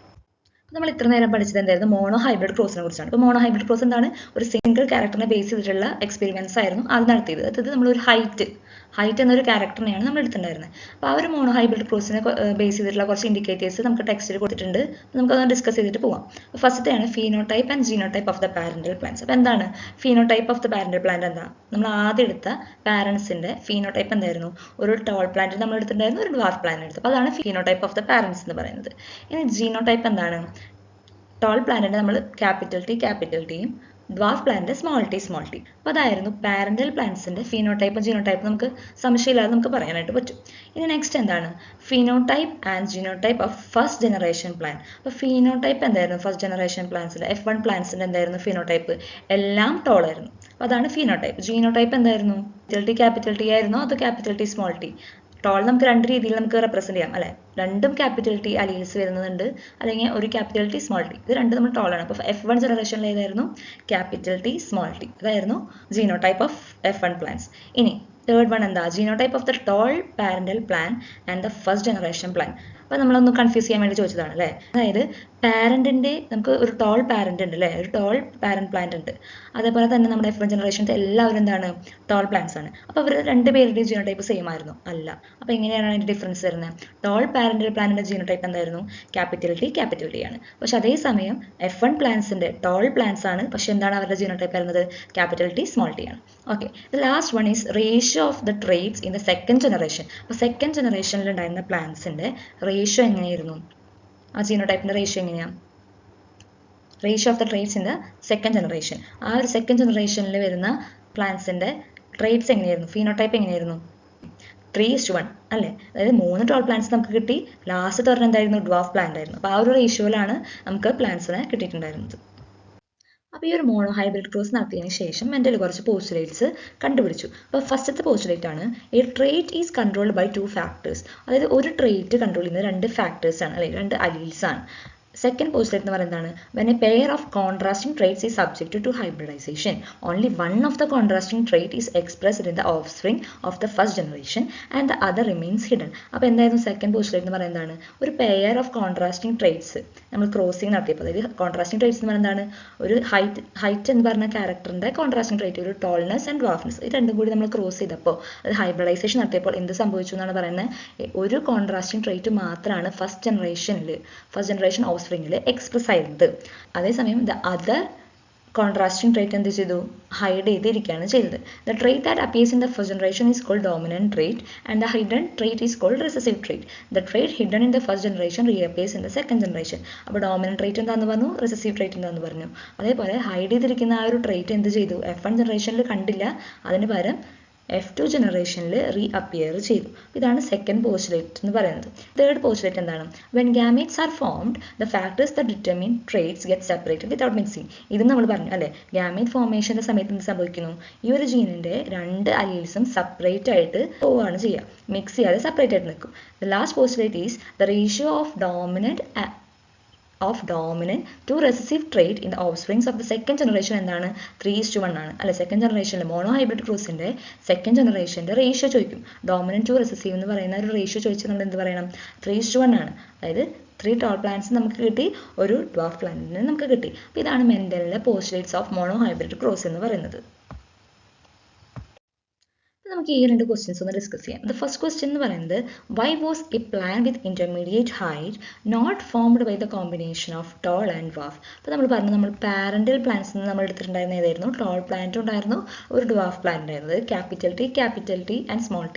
നമ്മൾ ഇത്ര നേരം പഠിച്ചത് എന്തായിരുന്നു, മോണോ ഹൈബ്രിഡ് ക്രോസിനെ കുറിച്ചാണ്. ഇപ്പോൾ മോണോ ഹൈബ്രിഡ് ക്രോസ് എന്താണ്, ഒരു സിംഗിൾ ക്യാരക്ടറിനെ ബേസ് ചെയ്തിട്ടുള്ള എക്സ്പെരിമെന്റ്സ് ആയിരുന്നു അത് നടത്തിയത്. അതായത് നമ്മളൊരു ഹൈറ്റ് എന്നൊരു ക്യാരക്ടറിനെയാണ് നമ്മൾ എടുത്തിട്ടുണ്ടായിരുന്നത്. അപ്പോൾ ആ ഒരു മോണോ ഹൈബ്രിഡ് ക്രോസിനെ ബേസ് ചെയ്തിട്ടുള്ള കുറച്ച് ഇൻഡിക്കേറ്റേഴ്സ് നമുക്ക് ടെക്സ്റ്റിൽ കൊടുത്തിട്ടുണ്ട്. നമുക്കതൊന്ന് ഡിസ്കസ് ചെയ്തിട്ട് പോവാം. ഫസ്റ്റത്തെയാണ് phenotype and genotype of the parental plants. അപ്പോൾ എന്താണ് phenotype of the parental plant? എന്താ, നമ്മൾ ആദ്യം എടുത്ത പാരന്റ്സിന്റെ ഫീനോടൈപ്പ് എന്തായിരുന്നു, ഒരു ടോൾ പ്ലാന്റ് നമ്മൾ എടുത്തിട്ടുണ്ടായിരുന്നു, ഒരു ഡ്വാർഫ് പ്ലാന്റ് എടുത്തു. അപ്പോൾ അതാണ് ഫീനോടൈപ്പ് ഓഫ് ദ പാരന്റ്സ് എന്ന് പറയുന്നത്. ഇനി ജീനോടൈപ്പ് എന്താണ്, ടോൾ പ്ലാന്റിന്റെ നമ്മൾ ക്യാപിറ്റൽ ടിയും ഡ്വാർഫ് പ്ലാന്റ് സ്മോൾ ടി. അപ്പോൾ അതായിരുന്നു പാരന്റൽ പ്ലാന്റ്സിന്റെ ഫീനോടൈപ്പും ജീനോടൈപ്പും നമുക്ക് സംശയമില്ലാതെ നമുക്ക് പറയാനായിട്ട് പറ്റും. ഇനി നെക്സ്റ്റ് എന്താണ്, phenotype and genotype of first generation plant. അപ്പോൾ ഫീനോടൈപ്പ് എന്തായിരുന്നു, ഫസ്റ്റ് ജനറേഷൻ പ്ലാന്റ്സിന്റെ F1 പ്ലാന്റ്സിന്റെ എന്തായിരുന്നു ഫീനോടൈപ്പ്, എല്ലാം ടോൾ ആയിരുന്നു. അപ്പോൾ അതാണ് ഫീനോടൈപ്പ്. ജീനോടൈപ്പ് എന്തായിരുന്നു, ക്യാപിറ്റൽ ടി ആയിരുന്നു, അത് capital T small T. Tall നമുക്ക് രണ്ട് രീതിയിൽ നമുക്ക് റെപ്രസെന്റ് ചെയ്യാം അല്ലെ, രണ്ടും ക്യാപിറ്റൽ ടി അലീൽസ് വരുന്നുണ്ട്, അല്ലെങ്കിൽ ഒരു ക്യാപിറ്റൽ ടി സ്മോൾ ടി. ഇത് രണ്ടും നമ്മൾ ടോൾ ആണ്. അപ്പോൾ F1 ജനറേഷനിൽ ഏതായിരുന്നു, ക്യാപിറ്റൽ ടി സ്മോൾ ടി. അതായിരുന്നു ജീനോടൈപ്പ് ഓഫ് F1 പ്ലാന്റ്സ്. ഇനി തേർഡ് വൺ എന്താ, genotype of the toll parental plan and the first generation plant. അപ്പോൾ നമ്മളൊന്ന് കൺഫ്യൂസ് ചെയ്യാൻ വേണ്ടി ചോദിച്ചതാണ് അല്ലേ. അതായത് പാരന്റിന്റെ നമുക്ക് ഒരു ടോൾ പാരന്റ് ഉണ്ട് അല്ലേ, ഒരു ടോൾ പാരന്റ് പ്ലാന്റ് ഉണ്ട്. അതേപോലെ തന്നെ നമ്മുടെ F1 ജനറേഷൻ്റെ എല്ലാവരും എന്താണ്, ടോൾ പ്ലാന്റ്സ് ആണ്. അപ്പോൾ അവർ രണ്ടുപേരുടെയും ജീനോടൈപ്പ് സെയിം ആയിരുന്നു അല്ല. അപ്പോൾ എങ്ങനെയാണ് അതിന്റെ ഡിഫറൻസ് വരുന്നത്, ടോൾ പാരന്റൽ പ്ലാന്റിന്റെ ജീനോടൈപ്പ് എന്തായിരുന്നു, ക്യാപിറ്റൽ ടി ആണ്. പക്ഷെ അതേസമയം F1 പ്ലാന്റ്സിന്റെ ടോൾ പ്ലാന്റ്സ് ആണ്, പക്ഷെ എന്താണ് അവരുടെ ജീനോടൈപ്പ് വരുന്നത്, ക്യാപിറ്റൽ ടി സ്മോൾ ടി ആണ്. Okay, the last one is ratio of the traits in the second generation. അപ്പോൾ സെക്കൻഡ് ജനറേഷനിൽ ഉണ്ടായിരുന്ന പ്ലാന്റ്സിന്റെ റേഷ്യോ എങ്ങനെയായിരുന്നു, ആ ജീനോടൈപ്പിന്റെ റേഷ്യോ എങ്ങനെയാണ്, ratio of the traits in the second generation. ആ ഒരു സെക്കൻഡ് ജനറേഷനിൽ വരുന്ന പ്ലാന്റ്സിന്റെ ട്രേറ്റ്സ് എങ്ങനെയായിരുന്നു, ഫീനോടൈപ്പ് എങ്ങനെയായിരുന്നു, 3:1 അല്ലേ. അതായത് 3 ടോൾ പ്ലാന്റ്സ് നമുക്ക് കിട്ടി, ലാസ്റ്റ് പറഞ്ഞ എന്തായിരുന്നു, ഡ്വാർഫ് പ്ലാന്റ് ആയിരുന്നു. അപ്പോൾ ആ ഒരു റേഷ്യോയിലാണ് നമുക്ക് പ്ലാന്റ്സിനെ കിട്ടിയിട്ടുണ്ടായിരുന്നത്. അപ്പോൾ ഈ ഒരു മോണോ ഹൈബ്രിഡ് ക്രോസ് നടത്തിയതിന് ശേഷം മെന്റൽ കുറച്ച് പോസ്റ്റുലേറ്റ്സ് കണ്ടുപിടിച്ചു. അപ്പോൾ ഫസ്റ്റത്തെ പോസ്റ്റുലേറ്റ് ആണ്, a trait is controlled by 2 factors. അതായത് ഒരു ട്രേറ്റ് കൺട്രോൾ ചെയ്യുന്നത് 2 ഫാക്ടേഴ്സ് ആണ്, അല്ലെങ്കിൽ 2 അലീൽസ് ആണ്. സെക്കൻഡ് പോസ്റ്റുലേറ്റ് എന്ന് പറയുന്നത് എന്താണ്, when a pair of contrasting traits is subjected to hybridization, only one of the contrasting trait is expressed in the offspring of the first generation and the other remains hidden. അപ്പോൾ എന്തായിരുന്നു സെക്കൻഡ് പോസ്റ്റുലേറ്റ് എന്ന് പറയുന്നത് എന്താണ്, ഒരു പെയർ ഓഫ് കോൺട്രാസ്റ്റിംഗ് ട്രേറ്റ്സ് നമ്മൾ ക്രോസിംഗ് നടത്തിയപ്പോൾ, അതായത് കോൺട്രാസ്റ്റിംഗ് ട്രേറ്റ്സ് എന്ന് പറയുന്നത് എന്താണ്, ഒരു ഹൈറ്റ് എന്ന് പറഞ്ഞ ക്യാരക്ടറിന്റെ കോൺട്രാസ്റ്റിംഗ് ട്രേറ്റ്, ഒരു ടോൾനെസ് ആൻഡ് ഡ്വാർഫ്നെസ്, ഇത് രണ്ടും കൂടി നമ്മൾ ക്രോസ് ചെയ്തപ്പോൾ, അത് ഹൈബ്രിഡൈസേഷൻ നടത്തിയപ്പോൾ എന്ത് സംഭവിച്ചു എന്നാണ് പറയുന്നത്, ഒരു കോൺട്രാസ്റ്റിംഗ് ട്രേറ്റ് മാത്രമാണ് ഫസ്റ്റ് ജനറേഷൻ ഓഫ്സ്പ്രിംഗിൽ എക്സ്പ്രസ് ആയിരുന്നത്. അതേസമയം ദ അതർ കോൺട്രാസ്റ്റിംഗ് ട്രേറ്റ് എന്ത് ചെയ്തു, ഹൈഡ് ചെയ്തിരിക്കുകയാണ് ചെയ്തത്. The trait that appears in the first generation is called dominant trait and the hidden trait is called recessive trait. The trait hidden in the first generation reappears in the second generation. അപ്പോൾ ഡോമിനന്റ് ട്രേറ്റ് എന്താന്ന് പറഞ്ഞു, റിസസീവ് ട്രേറ്റ് എന്താന്ന് പറഞ്ഞു. അതേപോലെ ഹൈഡ് ചെയ്തിരിക്കുന്ന ആ ഒരു ട്രേറ്റ് എന്ത് ചെയ്തു, F1 ജനറേഷനിൽ കണ്ടില്ല, അതിന് പകരം F2 ജനറേഷനിൽ റീഅപ്പിയർ ചെയ്തു. ഇതാണ് സെക്കൻഡ് പോസ്റ്റുലേറ്റ് എന്ന് പറയുന്നത്. തേർഡ് പോസ്റ്റുലേറ്റ് എന്താണ്, when gametes are formed the factors that determine traits get separated without mixing. ഇത് നമ്മൾ പറഞ്ഞു അല്ലേ, ഗാമീറ്റ് ഫോർമേഷന്റെ സമയത്ത് എന്ത് സംഭവിക്കുന്നു, ഈ ഒരു ജീനിന്റെ 2 അലീൽസും സെപ്പറേറ്റ് ആയിട്ട് പോവുകയാണ് ചെയ്യുക, മിക്സ് ചെയ്യാതെ സെപ്പറേറ്റ് ആയിട്ട് നിൽക്കും. The last postulate is the ratio of dominant to recessive trait in the offsprings of the second generation എന്താണ്, 3:1 ആണ് അല്ലെ. സെക്കൻഡ് ജനറേഷനിൽ മോണോ ഹൈബ്രിഡ് ക്രോസിന്റെ സെക്കൻഡ് ജനറേഷന്റെ റേഷ്യോ ചോദിക്കും, ഡോമിനന്റ് ടു റെസസീവ് എന്ന് പറയുന്ന ഒരു റേഷ്യോ ചോദിച്ചാൽ നമ്മൾ എന്ത് പറയണം, 3:1 ആണ്. അതായത് 3 ടോൾ പ്ലാന്റ്സ് നമുക്ക് കിട്ടി, ഒരു ഡ്വാർഫ് പ്ലാന്റിന് നമുക്ക് കിട്ടി. അപ്പോൾ ഇതാണ് മെന്റലിലെ postulates of monohybrid cross എന്ന് പറയുന്നത്. നമുക്ക് ഈ 2 ക്വസ്റ്റ്യൻസ് ഒന്ന് ഡിസ്കസ് ചെയ്യാം. ദ ഫസ്റ്റ് ക്വസ്റ്റ്യൻ എന്ന് പറയുന്നത്, why was a plant with intermediate height not formed by the combination of tall and dwarf. അപ്പോൾ നമ്മൾ പറഞ്ഞു, നമ്മൾ പാരന്റൽ പ്ലാന്റ്സ് നമ്മൾ എടുത്തിട്ടുണ്ടായിരുന്ന ഏതായിരുന്നു, ടോൾ പ്ലാന്റ് ഉണ്ടായിരുന്നു, ഒരു ഡ്വാർഫ് പ്ലാന്റ് ഉണ്ടായിരുന്നത്, capital T and small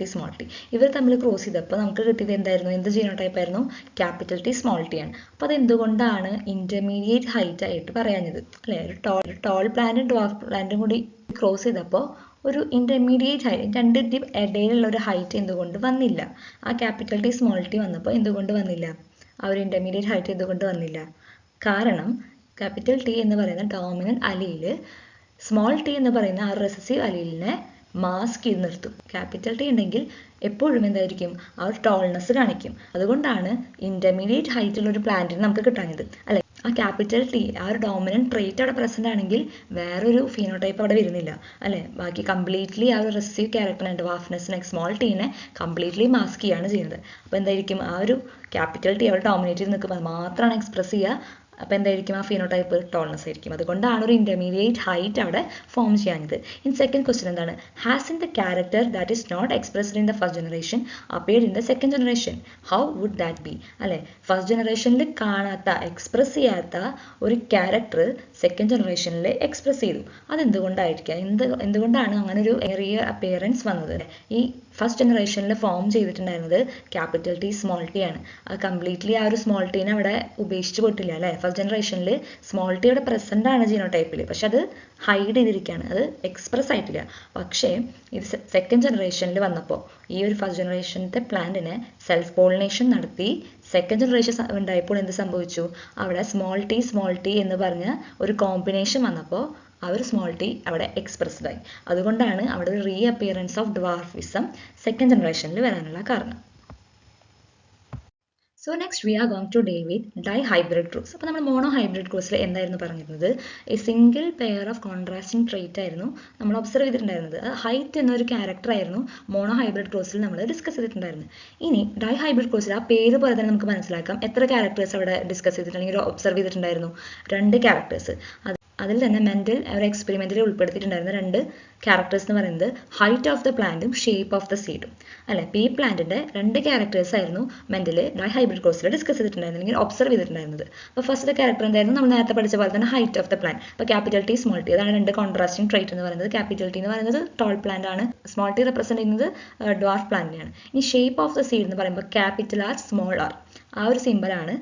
T. ഇവർ തമ്മിൽ ക്രോസ് ചെയ്തപ്പോൾ നമുക്ക് കിട്ടിയത് എന്തായിരുന്നു, എന്ത് ജീനോടൈപ്പ് ആയിരുന്നു, ക്യാപിറ്റൽ ടി സ്മോൾ ടി ആണ്. അപ്പോൾ അത് എന്തുകൊണ്ടാണ് ഇന്റർമീഡിയറ്റ് ഹൈറ്റ് ആയിട്ട് പറയാഞ്ഞത് അല്ലേ, ഒരു ടോൾ പ്ലാന്റും ഡ്വാർഫ് പ്ലാന്റും കൂടി ക്രോസ് ചെയ്തപ്പോൾ ഒരു ഇൻ്റർമീഡിയറ്റ് ഹൈറ്റ്, രണ്ടിൻ്റെ ഇടയിലുള്ള ഒരു ഹൈറ്റ് എന്തുകൊണ്ട് വന്നില്ല? ആ ക്യാപിറ്റൽ ടി സ്മോൾ ടി വന്നപ്പോൾ എന്തുകൊണ്ട് വന്നില്ല? ആ ഒരു ഇൻ്റർമീഡിയറ്റ് ഹൈറ്റ് എന്തുകൊണ്ട് വന്നില്ല? കാരണം ക്യാപിറ്റൽ ടി എന്ന് പറയുന്ന ഡോമിനൻ്റ് അലീൽ സ്മോൾ ടി എന്ന് പറയുന്ന ആ റെസസീവ് അലീലിനെ മാസ്ക് ചെയ്ത് നിർത്തും. ക്യാപിറ്റൽ ടി ഉണ്ടെങ്കിൽ എപ്പോഴും എന്തായിരിക്കും? ആ ഒരു ടോൾനെസ് കാണിക്കും. അതുകൊണ്ടാണ് ഇൻ്റർമീഡിയറ്റ് ഹൈറ്റുള്ള ഒരു പ്ലാന്റിന് നമുക്ക് കിട്ടാഞ്ഞത്, അല്ലെ? ആ ക്യാപിറ്റൽ ടി, ആ ഒരു ഡോമിനൻറ്റ് ട്രേറ്റ് അവിടെ പ്രസൻ്റ് ആണെങ്കിൽ വേറൊരു ഫീനോടൈപ്പ് അവിടെ വരുന്നില്ല, അല്ലെ? ബാക്കി കംപ്ലീറ്റ്ലി ആ ഒരു റെസസീവ് ക്യാരക്ടറിനെ, ഡ്വാർഫ്നെസ്സിനെ, സ്മോൾ ടീനെ കംപ്ലീറ്റ്ലി മാസ്ക് ചെയ്യാണ് ചെയ്യുന്നത്. അപ്പോൾ എന്തായിരിക്കും? ആ ഒരു ക്യാപിറ്റൽ ടി അവിടെ ഡോമിനേറ്റ് ചെയ്ത് നിൽക്കുമ്പോൾ അത് മാത്രമാണ് എക്സ്പ്രസ് ചെയ്യുക. അപ്പോൾ എന്തായിരിക്കും? ആ ഫീനോടൈപ്പ് ടോൾനെസ് ആയിരിക്കും. അതുകൊണ്ടാണ് ഒരു ഇൻ്റർമീഡിയറ്റ് ഹൈറ്റ് അവിടെ ഫോം ചെയ്യാഞ്ഞത്. ഇൻ സെക്കൻഡ് ക്വസ്റ്റ്യൻ എന്താണ്? Has in the character that is not expressed in the first generation appeared in the second generation, how would that be? അല്ലെ, ഫസ്റ്റ് ജനറേഷനിൽ കാണാത്ത, എക്സ്പ്രസ് ചെയ്യാത്ത ഒരു ക്യാരക്ടർ സെക്കൻഡ് ജനറേഷനിൽ എക്സ്പ്രസ് ചെയ്തു. അതെന്തുകൊണ്ടായിരിക്കാം? എന്തുകൊണ്ടാണ് അങ്ങനെ ഒരു ഏറിയ അപ്പിയറൻസ് വന്നത്? ഈ ഫസ്റ്റ് ജനറേഷനിൽ ഫോം ചെയ്തിട്ടുണ്ടായിരുന്നത് ക്യാപിറ്റൽ ടി സ്മോൾ ടി ആണ്. അത് കംപ്ലീറ്റ്ലി ആ ഒരു സ്മോൾ ടീനെ അവിടെ ഉപേക്ഷിച്ച് പോയിട്ടില്ല, അല്ലേ? ഫസ്റ്റ് ജനറേഷനിൽ സ്മോൾ ടി അവിടെ പ്രസൻ്റ് ആണ് ജീനോടൈപ്പിൽ, പക്ഷെ അത് ഹൈഡ് ചെയ്തിരിക്കുകയാണ്, അത് എക്സ്പ്രസ് ആയിട്ടില്ല. പക്ഷേ ഇത് സെക്കൻഡ് ജനറേഷനിൽ വന്നപ്പോൾ ഈ ഒരു ഫസ്റ്റ് ജനറേഷനത്തെ പ്ലാന്റിനെ സെൽഫ് പോളിനേഷൻ നടത്തി സെക്കൻഡ് ജനറേഷൻ ഉണ്ടായപ്പോൾ എന്ത് സംഭവിച്ചു? അവിടെ സ്മോൾ ടി എന്ന് പറഞ്ഞ ഒരു കോമ്പിനേഷൻ വന്നപ്പോൾ ആ ഒരു സ്മോൾ ടി അവിടെ എക്സ്പ്രസ്ഡ് ആയി. അതുകൊണ്ടാണ് അവിടെ ഒരു reappearance of dwarfism second ജനറേഷനിൽ വരാനുള്ള കാരണം. So next we are going to deal with dihybrid groups. അപ്പോൾ നമ്മൾ മോണോ ഹൈബ്രിഡ് ഗ്രൂപ്പ്സിൽ എന്തായിരുന്നു പറഞ്ഞിരുന്നത്? A single pair of contrasting trait ആയിരുന്നു നമ്മൾ ഒബ്സർവ് ചെയ്തിട്ടുണ്ടായിരുന്നത്. അത് ഹൈറ്റ് എന്നൊരു ക്യാരക്ടർ ആയിരുന്നു മോണോ ഹൈബ്രിഡ് ഗ്രൂപ്പ്സിൽ നമ്മൾ ഡിസ്കസ് ചെയ്തിട്ടുണ്ടായിരുന്നത്. ഇനി ഡൈഹൈബ്രിഡ് ഗ്രൂപ്പ്സിൽ ആ പേര് പോലെ തന്നെ നമുക്ക് മനസ്സിലാക്കാം എത്ര ക്യാരക്ടേഴ്സ് അവിടെ ഡിസ്കസ് ചെയ്തിട്ടുണ്ടെങ്കിൽ ഒബ്സർവ് ചെയ്തിട്ടുണ്ടായിരുന്നു? 2 ക്യാരക്ടേഴ്സ്. അതിൽ തന്നെ മെൻ്റൽ ഒരു എക്സ്പെരിമെൻറ്റിൽ ഉൾപ്പെടുത്തിയിട്ടുണ്ടായിരുന്ന 2 ക്യാരക്ടേഴ്സ് എന്ന് പറയുന്നത് ഹൈറ്റ് ഓഫ് ദ പ്ലാന്റും ഷേപ്പ് ഓഫ് ദ സീഡും, അല്ലെ? പി പ്ലാന്റിൻ്റെ 2 ക്യാരക്ടേഴ്സ് ആയിരുന്നു മെൻ്റൽ ഡൈഹൈബ്രിഡ് കോഴ്സിൽ ഡിസ്കസ് ചെയ്തിട്ടുണ്ടായിരുന്നത്, അല്ലെങ്കിൽ ഒബ്സർവ് ചെയ്തിട്ടുണ്ടായിരുന്നത്. അപ്പോൾ ഫസ്റ്റ് ക്യാരക്ടർ എന്തായിരുന്നു? നമ്മൾ നേരത്തെ പഠിച്ച പോലെ തന്നെ ഹൈറ്റ് ഓഫ് ദ പ്ലാന്റ്. അപ്പോൾ ക്യാപിറ്റൽ ടി സ്മോൾ ടി, അതാണ് 2 കോൺട്രാസ്റ്റിംഗ് ട്രേറ്റ് എന്ന് പറയുന്നത്. ക്യാപിറ്റൽ ടി എന്ന് പറയുന്നത് ടോൾ പ്ലാന്റ് ആണ്, സ്മോൾ ടി റെപ്രസെൻറ്റ് ചെയ്യുന്നത് ഡ്വാർഫ് പ്ലാന്റിനെയാണ്. ഇനി ഷേപ്പ് ഓഫ് ദ സീഡ് എന്ന് പറയുമ്പോൾ ക്യാപിറ്റൽ ആർ സ്മോൾ ആർ, ആ ഒരു സിമ്പലാണ്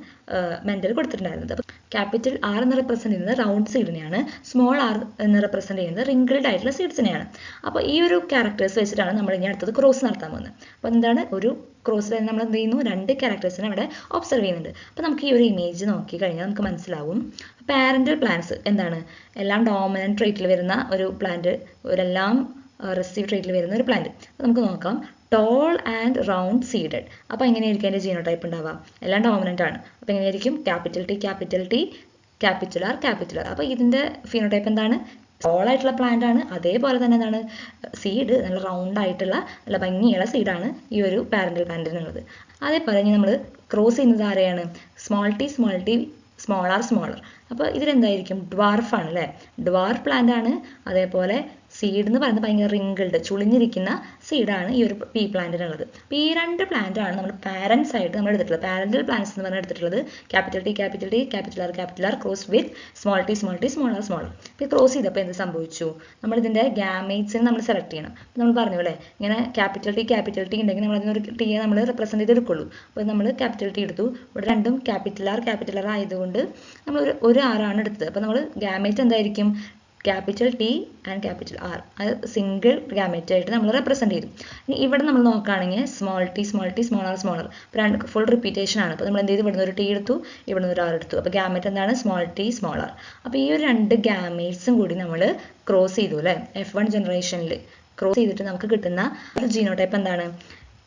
മെൻ്റൽ കൊടുത്തിട്ടുണ്ടായിരുന്നത്. അപ്പോൾ ക്യാപിറ്റൽ ആർ എന്ന് റെപ്രസെൻറ്റ് ചെയ്യുന്നത് റൗണ്ട് സീഡിനെയാണ്, സ്മോൾ ആർ എന്ന് റെപ്രസെൻറ്റ് ചെയ്യുന്നത് റിങ്കിൾഡ് ആയിട്ടുള്ള സീഡ്സിനെയാണ്. അപ്പോൾ ഈ ഒരു ക്യാരക്ടേഴ്സ് വെച്ചിട്ടാണ് നമ്മൾ ഇനി അടുത്തത് ക്രോസ് നടത്താൻ പോകുന്നത്. അപ്പോൾ എന്താണ്? ഒരു ക്രോസിൽ നമ്മൾ എന്ത് ചെയ്യുന്നു? 2 ക്യാരക്ടേഴ്സിനെ അവിടെ ഒബ്സർവ് ചെയ്യുന്നുണ്ട്. അപ്പോൾ നമുക്ക് ഈ ഒരു ഇമേജ് നോക്കി കഴിഞ്ഞാൽ നമുക്ക് മനസ്സിലാവും പാരൻ്റൽ പ്ലാന്റ്സ് എന്താണ്? എല്ലാം ഡോമിനൻ്റ് ട്രേറ്റിൽ വരുന്ന ഒരു പ്ലാന്റ്, ഒരെല്ലാം റെസീവ് ട്രേറ്റിൽ വരുന്ന ഒരു പ്ലാന്റ്. അപ്പോൾ നമുക്ക് നോക്കാം. Toll and round seeded. അപ്പോൾ എങ്ങനെയായിരിക്കും അതിൻ്റെ ജീനോടൈപ്പ് ഉണ്ടാവുക? എല്ലാം ഡോമിനൻ്റ് ആണ്. അപ്പോൾ എങ്ങനെയായിരിക്കും? Capital T capital R. അപ്പോൾ ഇതിൻ്റെ ഫിനോടൈപ്പ് എന്താണ്? ടോൾ ആയിട്ടുള്ള പ്ലാന്റ് ആണ്. അതേപോലെ തന്നെ എന്താണ്? സീഡ് നല്ല റൗണ്ട് ആയിട്ടുള്ള നല്ല ഭംഗിയുള്ള സീഡാണ് ഈ ഒരു പാരൻ്റൽ പ്ലാന്റിനുള്ളത്. അതേപോലെ ഇനി നമ്മൾ ക്രോസ് ചെയ്യുന്നത് ആരെയാണ്? Small T small R. അപ്പോൾ ഇതിലെന്തായിരിക്കും? ഡ്വാർഫാണ്, അല്ലേ? ഡ്വാർഫ് പ്ലാന്റ് ആണ്. അതേപോലെ സീഡ് എന്ന് പറയുന്നത് ഭയങ്കര റിങ്കിൾഡ്, ചുളിഞ്ഞിരിക്കുന്ന സീഡാണ് ഈ ഒരു പി പ്ലാന്റിനുള്ളത്. അപ്പോൾ ഈ 2 പ്ലാന്റ് ആണ് നമ്മൾ പാരൻസ് ആയിട്ട് നമ്മൾ എടുത്തിട്ടുള്ളത്. പാരൻ്റൽ പ്ലാന്റ്സ് എന്ന് പറഞ്ഞാൽ എടുത്തിട്ടുള്ളത് capital T capital R cross with small T small R. അപ്പോൾ ക്രോസ് ചെയ്തപ്പോൾ എന്ത് സംഭവിച്ചു? നമ്മളിതിൻ്റെ ഗാമേറ്റ്സിനെ നമ്മൾ സെലക്ട് ചെയ്യണം. അപ്പോൾ നമ്മൾ പറഞ്ഞു അല്ലേ, ഇങ്ങനെ ക്യാപിറ്റൽ ടി ഉണ്ടെങ്കിൽ നമ്മൾ അതിനൊരു ടിയെ നമ്മൾ റെപ്രസെൻറ്റ് ചെയ്തെടുക്കുള്ളൂ. അപ്പോൾ നമ്മൾ ക്യാപിറ്റൽ ടി എടുത്തു. ഇവിടെ രണ്ടും ക്യാപിറ്റൽ ആർ ആയതുകൊണ്ട് നമ്മൾ ഒരു ആറാണ് എടുത്തത്. അപ്പോൾ നമ്മൾ ഗാമേറ്റ് എന്തായിരിക്കും? Capital T and capital R, അത് സിംഗിൾ ഗാമേറ്റ് ആയിട്ട് നമ്മൾ റെപ്രസെൻറ്റ് ചെയ്തു. ഇനി ഇവിടെ നമ്മൾ നോക്കുകയാണെങ്കിൽ സ്മോൾ ടി സ്മോൾ ആർ. അപ്പോൾ ഫുൾ റിപ്പീറ്റേഷൻ ആണ്. അപ്പോൾ നമ്മൾ എന്ത് ചെയ്തു? ഇവിടുന്ന് ഒരു ടി എടുത്തു, ഇവിടുന്ന് ഒരു ആർ എടുത്തു. അപ്പോൾ ഗാമേറ്റ് എന്താണ്? Small T small R. അപ്പോൾ ഈ ഒരു 2 ഗാമേറ്റ്സും കൂടി നമ്മൾ ക്രോസ് ചെയ്തു, അല്ലേ? F1 ജനറേഷനിൽ ക്രോസ് ചെയ്തിട്ട് നമുക്ക് കിട്ടുന്ന ഒരു ജീനോടൈപ്പ് എന്താണ്?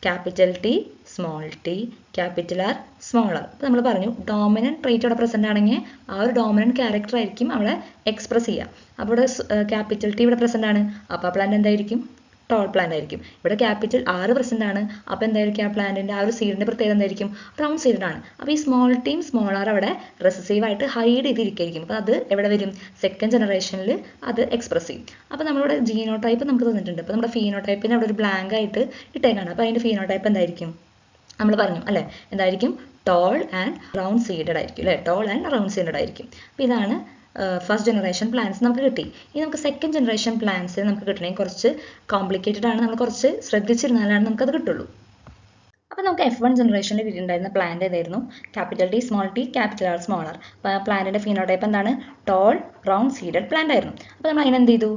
Capital T small T capital R small R. അപ്പോൾ നമ്മൾ പറഞ്ഞു ഡോമിനൻറ്റ് ട്രേറ്റ് അവിടെ പ്രസൻ്റ് ആണെങ്കിൽ ആ ഒരു ഡോമിനൻറ്റ് ക്യാരക്ടർ ആയിരിക്കും അവിടെ എക്സ്പ്രസ് ചെയ്യുക. അപ്പോൾ ഇവിടെ ക്യാപിറ്റൽ ടി ഇവിടെ പ്രസൻ്റ് ആണ്. അപ്പോൾ ആ പ്ലാന്റ് എന്തായിരിക്കും? ടോൾ പ്ലാന്റ് ആയിരിക്കും. ഇവിടെ ക്യാപിറ്റൽ ആർ പ്രസൻ്റ് ആണ്. അപ്പോൾ എന്തായിരിക്കും ആ പ്ലാന്റിൻ്റെ ആ ഒരു സീഡിൻ്റെ പ്രത്യേകത എന്തായിരിക്കും? റൗണ്ട് സീഡാണ്. അപ്പോൾ ഈ സ്മോൾ ടീം സ്മോൾ ആർ അവിടെ റെസസീവായിട്ട് ഹൈഡ് ചെയ്തിരിക്കും. അപ്പോൾ അത് എവിടെ വരും? സെക്കൻഡ് ജനറേഷനിൽ അത് എക്സ്പ്രസ് ചെയ്യും. അപ്പോൾ നമ്മളിവിടെ ജീനോടൈപ്പ് നമുക്ക് തന്നിട്ടുണ്ട്. അപ്പോൾ നമ്മുടെ ഫീനോടൈപ്പിന് അവിടെ ഒരു ബ്ലാങ്ക് ആയിട്ട് ഇട്ടേക്കാണ്. അപ്പോൾ അതിൻ്റെ ഫീനോടൈപ്പ് എന്തായിരിക്കും? നമ്മൾ പറഞ്ഞു അല്ലേ, എന്തായിരിക്കും? ടോൾ ആൻഡ് റൗണ്ട് സീഡഡ് ആയിരിക്കും, അല്ലേ? ടോൾ ആൻഡ് റൗണ്ട് സീഡഡ് ആയിരിക്കും. അപ്പോൾ ഇതാണ് ഫസ്റ്റ് ജനറേഷൻ പ്ലാന്റ്സ് നമുക്ക് കിട്ടി. ഇനി നമുക്ക് സെക്കൻഡ് ജനറേഷൻ പ്ലാന്റ്സ് നമുക്ക് കിട്ടണമെങ്കിൽ കുറച്ച് കോംപ്ലിക്കേറ്റഡ് ആണ്. നമ്മൾ കുറച്ച് ശ്രദ്ധിച്ചിരുന്നാലാണ് നമുക്കത് കിട്ടുള്ളൂ. അപ്പോൾ നമുക്ക് F1 ജനറേഷനിൽ കിട്ടിയിട്ടുണ്ടായിരുന്ന പ്ലാന്റ് ഏതായിരുന്നു? Capital T capital R small R. അപ്പോൾ പ്ലാന്റിൻ്റെ ഫീനോടൈപ്പ് എന്താണ്? ടോൾ റൗണ്ട് സീഡഡ് പ്ലാന്റ് ആയിരുന്നു. അപ്പോൾ നമ്മൾ അതിനെന്ത് ചെയ്തു?